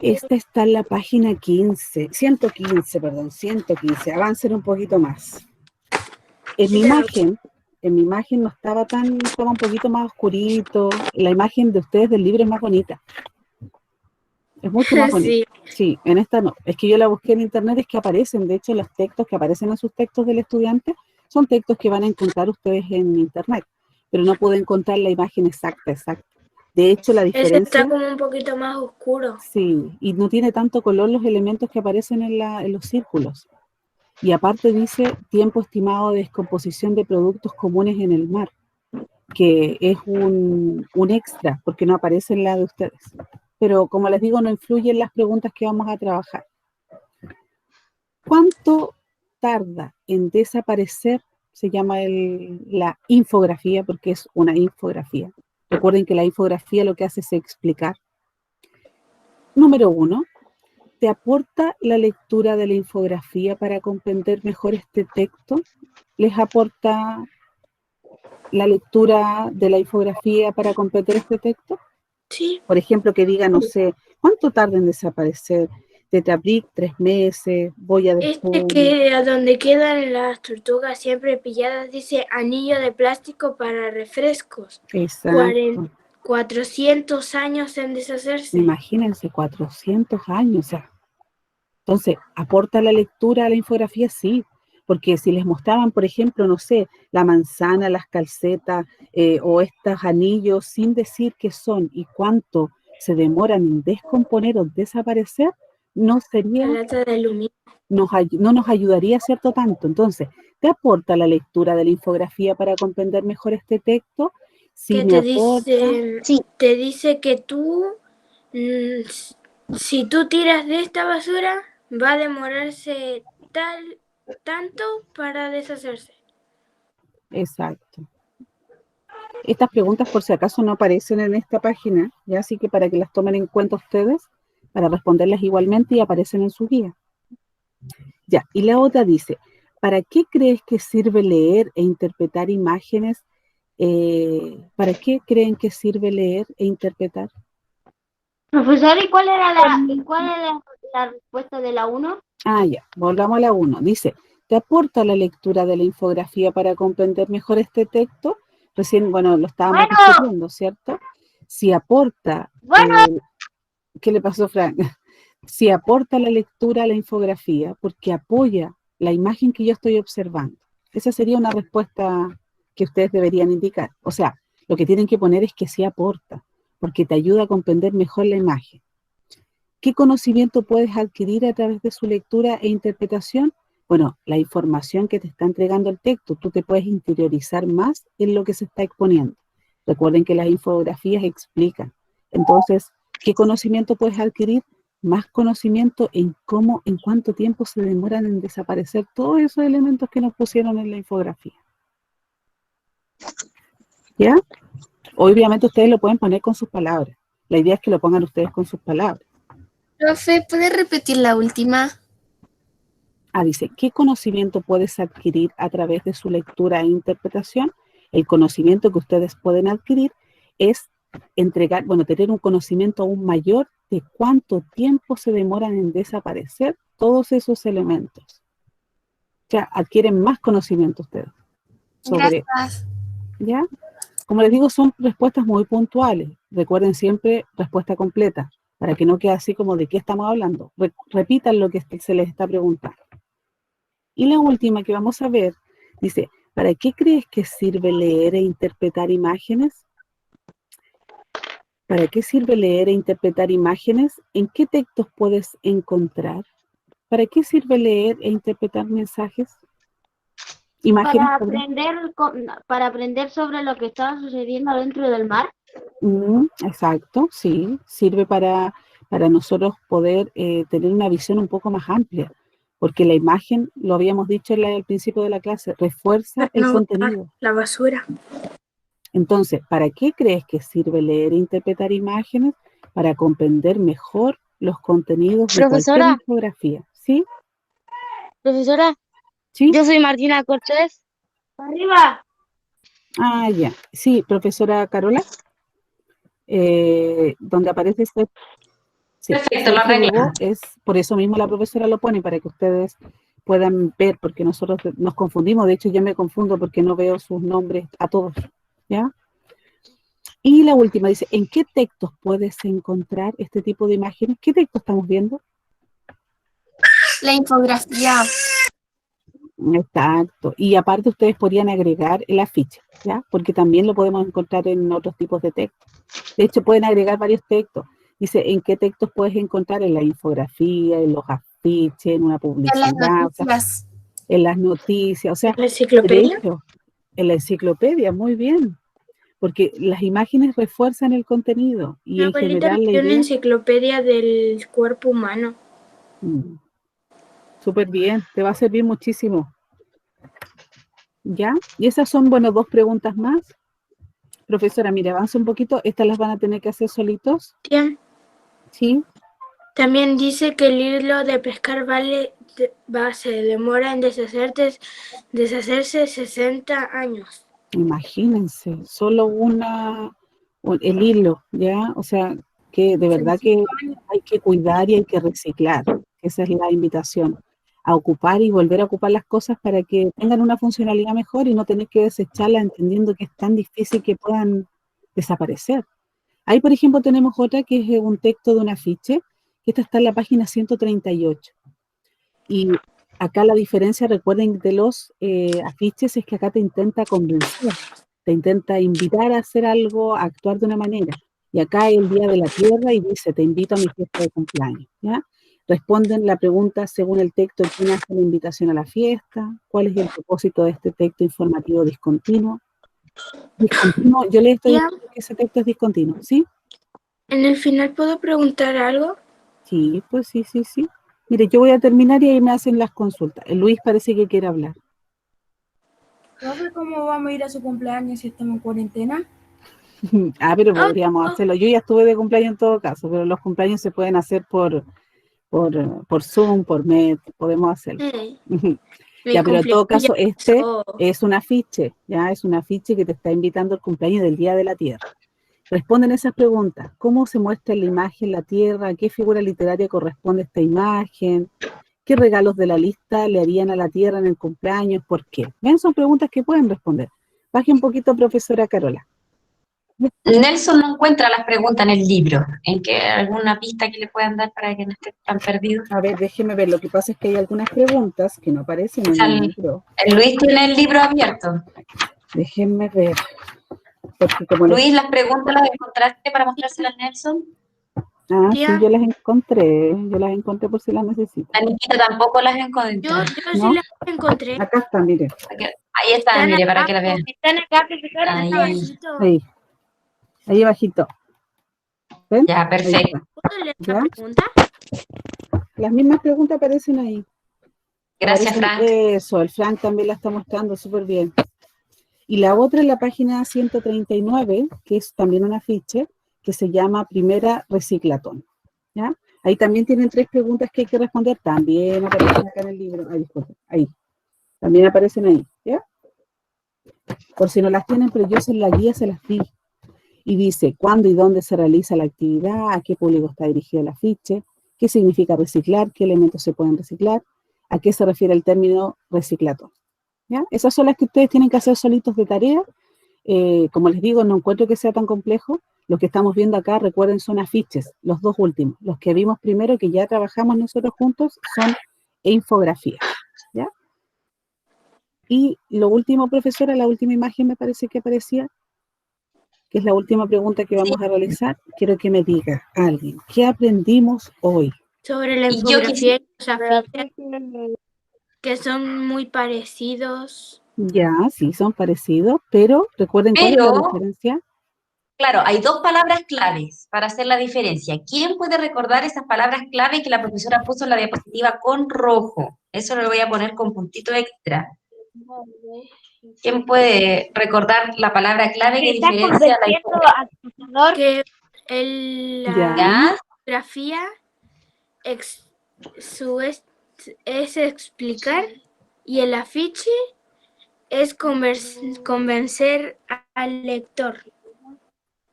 Esta está en la página 115, perdón, 115. Avancen un poquito más. En mi imagen no estaba estaba un poquito más oscurito. La imagen de ustedes del libro es más bonita. Es mucho más bonita. Sí. Sí, en esta no. Es que yo la busqué en internet, es que aparecen, de hecho, los textos que aparecen en sus textos del estudiante son textos que van a encontrar ustedes en internet, pero no pueden encontrar la imagen exacta. De hecho, la Ese diferencia... está como un poquito más oscuro. Sí, y no tiene tanto color los elementos que aparecen en los círculos. Y aparte dice tiempo estimado de descomposición de productos comunes en el mar, que es un extra, porque no aparece en la de ustedes. Pero como les digo, no influye en las preguntas que vamos a trabajar. ¿Cuánto tarda en desaparecer? Se llama la infografía, porque es una infografía. Recuerden que la infografía lo que hace es explicar. Número 1. ¿Te aporta la lectura de la infografía para comprender mejor este texto? ¿Les aporta la lectura de la infografía para comprender este texto? Sí. Por ejemplo, que diga, no sé, ¿cuánto tarda en desaparecer? Tetrabric, 3 meses, boya de espuma. Que a donde quedan las tortugas siempre pilladas dice anillo de plástico para refrescos. Exacto. 400 años en deshacerse. Imagínense, 400 años, o sea, Entonces, ¿aporta la lectura a la infografía? Sí, porque si les mostraban, por ejemplo, no sé, la manzana, las calcetas o estos anillos sin decir qué son y cuánto se demoran en descomponer o desaparecer, no sería, La lata de aluminio. no nos ayudaría, ¿cierto? Tanto. Entonces, ¿te aporta la lectura de la infografía para comprender mejor este texto? Sí, Que me aporta. te dice que tú, si tú tiras de esta basura, va a demorarse tanto para deshacerse. Exacto. Estas preguntas, por si acaso, no aparecen en esta página, ya, así que para que las tomen en cuenta ustedes, para responderlas igualmente y aparecen en su guía. Ya, y la otra dice, ¿para qué crees que sirve leer e interpretar imágenes? ¿Para qué creen que sirve leer e interpretar? Profesor, ¿y cuál era la respuesta de la 1? Ah, ya, volvamos a la 1. Dice, ¿te aporta la lectura de la infografía para comprender mejor este texto? Recién, bueno, lo estábamos discutiendo, ¿cierto? Si aporta, ¿qué le pasó, Frank? Si aporta la lectura a la infografía porque apoya la imagen que yo estoy observando. Esa sería una respuesta que ustedes deberían indicar. O sea, lo que tienen que poner es que sí aporta, porque te ayuda a comprender mejor la imagen. ¿Qué conocimiento puedes adquirir a través de su lectura e interpretación? Bueno, la información que te está entregando el texto, tú te puedes interiorizar más en lo que se está exponiendo. Recuerden que las infografías explican. Entonces, ¿qué conocimiento puedes adquirir? Más conocimiento en cómo, en cuánto tiempo se demoran en desaparecer todos esos elementos que nos pusieron en la infografía. ¿Ya? Obviamente ustedes lo pueden poner con sus palabras. La idea es que lo pongan ustedes con sus palabras. Profe, ¿puede repetir la última? Dice, ¿qué conocimiento puedes adquirir a través de su lectura e interpretación? El conocimiento que ustedes pueden adquirir es entregar, bueno, tener un conocimiento aún mayor de cuánto tiempo se demoran en desaparecer todos esos elementos. O sea, adquieren más conocimiento ustedes sobre, Gracias. ¿ya? Como les digo, son respuestas muy puntuales. Recuerden siempre respuesta completa, para que no quede así como de qué estamos hablando. Repitan lo que se les está preguntando. Y la última que vamos a ver, dice, ¿para qué crees que sirve leer e interpretar imágenes? ¿Para qué sirve leer e interpretar imágenes? ¿En qué textos puedes encontrar? ¿Para qué sirve leer e interpretar mensajes? Imágenes, Para aprender sobre lo que estaba sucediendo dentro del mar. Exacto, sí. Sirve para nosotros poder tener una visión un poco más amplia. Porque la imagen, lo habíamos dicho al principio de la clase, refuerza el contenido. La basura. Entonces, ¿para qué crees que sirve leer e interpretar imágenes? Para comprender mejor los contenidos de cualquier infografía. ¿Sí? Profesora, ¿Sí? yo soy Martina Cortés. ¡Arriba! Ya. Sí, profesora Carola. Donde aparece este... Sí, Perfecto, lo arreglamos. es por eso mismo la profesora lo pone, para que ustedes puedan ver, porque nosotros nos confundimos. De hecho, yo me confundo porque no veo sus nombres a todos. ¿Ya? Y la última dice, ¿en qué textos puedes encontrar este tipo de imágenes? ¿Qué texto estamos viendo? La infografía. Exacto. Y aparte ustedes podrían agregar el afiche, ¿ya? Porque también lo podemos encontrar en otros tipos de textos. De hecho, pueden agregar varios textos. Dice, ¿en qué textos puedes encontrar? En la infografía, en los afiches, en una publicidad, En las noticias. en las noticias. O sea, ¿La enciclopedia? de hecho, en la enciclopedia, muy bien. Porque las imágenes refuerzan el contenido y Mi en abuelita general la pidió una idea... enciclopedia del cuerpo humano. Súper bien, te va a servir muchísimo. ¿Ya? Y esas son, bueno, 2 preguntas más. Profesora, mire, avanza un poquito. Estas las van a tener que hacer solitos. Bien. ¿Sí? También dice que el hilo de pescar se demora en deshacerse 60 años. Imagínense, solo el hilo, ¿ya? O sea, que de verdad que hay que cuidar y hay que reciclar. Esa es la invitación. A ocupar y volver a ocupar las cosas para que tengan una funcionalidad mejor y no tener que desecharlas entendiendo que es tan difícil que puedan desaparecer. Ahí, por ejemplo, tenemos otra que es un texto de un afiche, que esta está en la página 138. Y acá la diferencia, recuerden, de los afiches es que acá te intenta convencer, te intenta invitar a hacer algo, a actuar de una manera. Y acá es el Día de la Tierra y dice, te invito a mi fiesta de cumpleaños, ¿ya? Responden la pregunta según el texto, ¿quién hace la invitación a la fiesta? ¿Cuál es el propósito de este texto informativo discontinuo? Discontinuo, yo le estoy Ya, diciendo que ese texto es discontinuo, ¿sí? en el final puedo preguntar algo. Sí, pues sí, sí, sí. Mire, yo voy a terminar y ahí me hacen las consultas. El Luis parece que quiere hablar. Profe, ¿cómo vamos a ir a su cumpleaños si estamos en cuarentena? Pero Ah, podríamos hacerlo. Yo ya estuve de cumpleaños en todo caso, pero los cumpleaños se pueden hacer por Zoom, por Meet, podemos hacerlo. mi Ya, pero en todo cumpleaños ya caso, este pasó. es un afiche, ya es un afiche que te está invitando al cumpleaños del Día de la Tierra. Responden esas preguntas. ¿Cómo se muestra en la imagen la Tierra? ¿A qué figura literaria corresponde esta imagen? ¿Qué regalos de la lista le harían a la Tierra en el cumpleaños? ¿Por qué? Ven, son preguntas que pueden responder. Baje un poquito, profesora Carola. Nelson no encuentra las preguntas en el libro. ¿En qué alguna pista que le puedan dar para que no esté tan perdido? A ver, déjeme ver. Lo que pasa es que hay algunas preguntas que no aparecen en el libro. El Luis tiene el libro abierto. Déjenme ver. Porque como les... Luis, las preguntas las encontraste para mostrárselas a Nelson. Ah, sí, Tía. yo las encontré. Yo las encontré por si las necesitan. La Nikita tampoco las encontró. Yo ¿No? sí las encontré. Acá están, mire. Ahí están, Están mire, para que la abajo. vean. Están acá, profesora. Ahí. Abajito. Ahí. Ahí abajito. ¿Ven? Ya, Ahí perfecto. está. ¿Puedo leer ¿Ya? la pregunta? Las mismas preguntas aparecen ahí. Gracias, Aparecen Frank. eso, el Frank también la está mostrando súper bien. Y la otra es la página 139, que es también un afiche, que se llama Primera Reciclatón. ¿Ya? Ahí también tienen 3 preguntas que hay que responder. También aparecen acá en el libro. Ahí, disculpen, ahí. También aparecen ahí. ¿Ya? Por si no las tienen, pero yo en la guía se las di. Y dice cuándo y dónde se realiza la actividad, a qué público está dirigido el afiche, qué significa reciclar, qué elementos se pueden reciclar, a qué se refiere el término reciclatón. ¿Ya? Esas son las que ustedes tienen que hacer solitos de tarea. Como les digo, no encuentro que sea tan complejo. Lo que estamos viendo acá, recuerden, son afiches, los 2 últimos. Los que vimos primero, que ya trabajamos nosotros juntos, son infografías. ¿Ya? Y lo último, profesora, la última imagen me parece que aparecía, que es la última pregunta que vamos a realizar. Quiero que me diga alguien, ¿qué aprendimos hoy? Sobre la Y yo infografía y los Pero afiches, aquí que son muy parecidos. Ya, sí, son parecidos, pero recuerden cuál es la Pero, diferencia. claro, hay 2 palabras claves para hacer la diferencia. ¿Quién puede recordar esas palabras clave que la profesora puso en la diapositiva con rojo? Eso lo voy a poner con puntito extra. ¿Quién puede recordar la palabra clave que está diferencia la convenciendo infografía? al profesor. Que Ya. la infografía es explicar y el afiche es convencer al lector.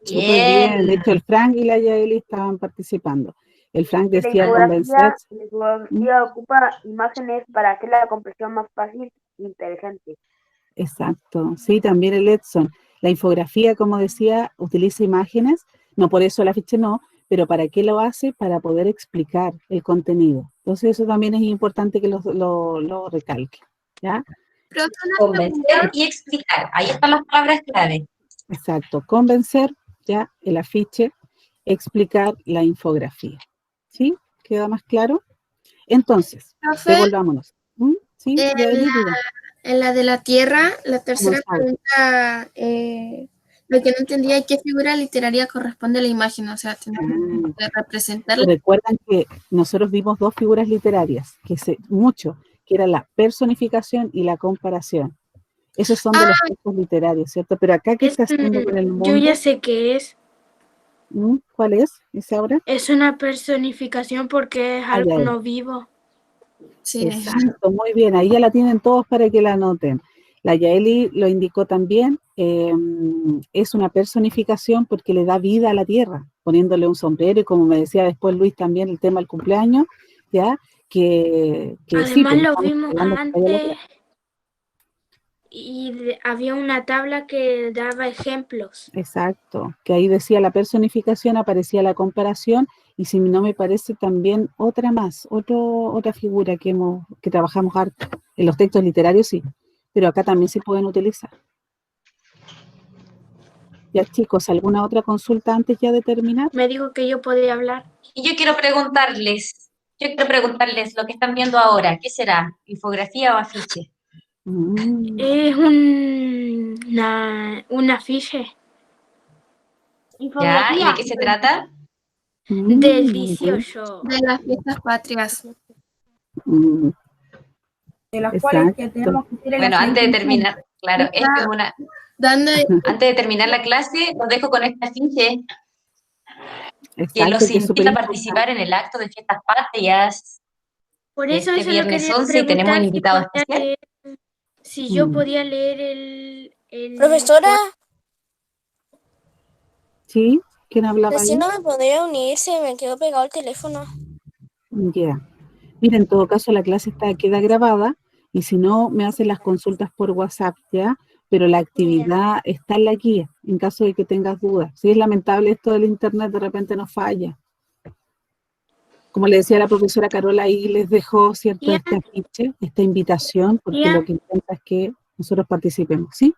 Súper bien. De Bien. hecho, el Frank y la Yaeli estaban participando. El Frank La decía infografía, convencer. la infografía ocupa imágenes para hacer la comprensión más fácil e interesante. Exacto. Sí, también el Edson. La infografía, como decía, utiliza imágenes. No por eso el afiche no, pero ¿para qué lo hace? Para poder explicar el contenido. Entonces, eso también es importante que lo recalque. ¿Ya? Pero una Convencer pregunta, y explicar. Ahí están las palabras clave. Exacto. Convencer, ya, el afiche, explicar la infografía. ¿Sí? ¿Queda más claro? Entonces, profe, devolvámonos. ¿Sí? en Yaeli, la, diga. en la de la Tierra, la tercera Vamos a ver. pregunta, lo que no entendía es qué figura literaria corresponde a la imagen, o sea, tenemos que representarla. Recuerdan que nosotros vimos 2 figuras literarias, mucho, que era la personificación y la comparación. Esos son de los textos literarios, ¿cierto? Pero acá, ¿qué está haciendo con el Yo mundo? ya sé qué es. ¿Cuál es? ¿Ese ahora? Es una personificación porque es Ah, algo ya es. no vivo. Sí. Exacto, muy bien. Ahí ya la tienen todos para que la anoten. La Yaeli lo indicó también, es una personificación porque le da vida a la tierra, poniéndole un sombrero y como me decía después Luis también el tema del cumpleaños, ya, que sí, Además pues lo estamos vimos hablando que vaya a la antes tierra. y había una tabla que daba ejemplos. Exacto, que ahí decía la personificación, aparecía la comparación y si no me parece también otra más, otra figura que trabajamos harto. En los textos literarios sí, pero acá también se pueden utilizar. Ya chicos, ¿alguna otra consulta antes ya de terminar? Me dijo que yo podía hablar. Y yo quiero preguntarles lo que están viendo ahora, ¿qué será? ¿Infografía o afiche? Es un afiche ¿Ya? ¿Y de qué se trata? del 18. De las fiestas patrias. De las cuales que Exacto. tenemos que hacer el Bueno, antes de afiche. terminar, claro, esto es una... Dando Antes de terminar la clase, los dejo con este afiche que Exacto, los que es súper invita a importante. participar en el acto de fiestas patrias. Por eso Este eso lo viernes quería 11 y tenemos un preguntar invitado especial. si yo Mm. podía leer el Profesora, ¿Sí? ¿Quién hablaba ahí? recién no me podría unir, se me quedó pegado el teléfono. Ya. Mira, en todo caso la clase queda grabada y si no me hacen las consultas por WhatsApp, ¿ya? Pero la actividad está en la guía, en caso de que tengas dudas. Sí, es lamentable esto del internet, de repente nos falla. Como le decía la profesora Carola, ahí les dejó, ¿cierto?, este afiche, esta invitación, porque lo que intenta es que nosotros participemos, ¿sí?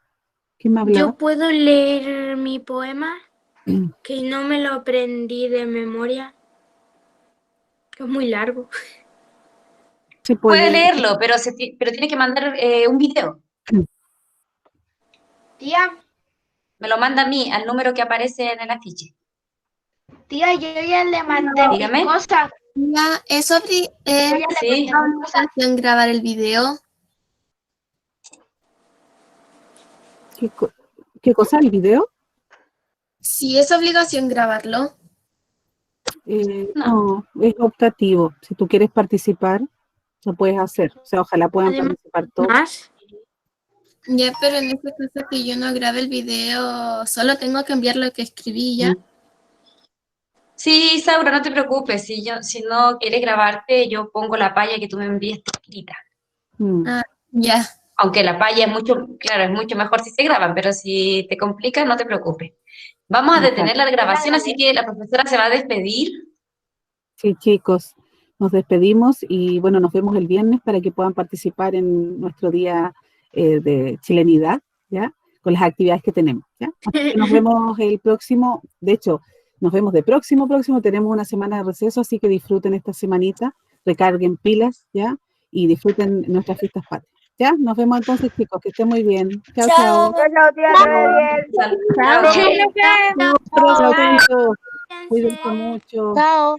¿Quién me hablaba? ¿Yo puedo leer mi poema? Que no me lo aprendí de memoria. Que es muy largo. Se Puede leerlo, pero tiene que mandar un video. Tía, Me lo manda a mí, al número que aparece en el afiche. tía, yo ya le mandé Dígame. mi cosa. Ya, ¿es obligación grabar el video? ¿Qué cosa? ¿El video? Sí, es obligación grabarlo. No, es optativo. Si tú quieres participar, lo puedes hacer. O sea, ojalá puedan participar todos. ¿Más? Ya, pero en este caso que yo no grabe el video, solo tengo que enviar lo que escribí ya. Sí, Saura, no te preocupes. Si no quieres grabarte, yo pongo la palla que tú me envíes escrita. Ah, ya. Aunque la palla es mucho mejor si se graban, pero si te complica, no te preocupes. Vamos a detener la grabación, así que la profesora se va a despedir. Sí, chicos, nos despedimos y bueno, nos vemos el viernes para que puedan participar en nuestro día de chilenidad, ¿ya? Con las actividades que tenemos, ¿ya? Así que nos vemos el próximo, de hecho, nos vemos de próximo, tenemos una semana de receso, así que disfruten esta semanita, recarguen pilas, ¿ya? Y disfruten nuestras fiestas patrias, ¿ya? Nos vemos entonces, chicos, que estén muy bien. Chao, chao. Chao, tía, Chao. Chao, chao. Cuídense mucho. Chao.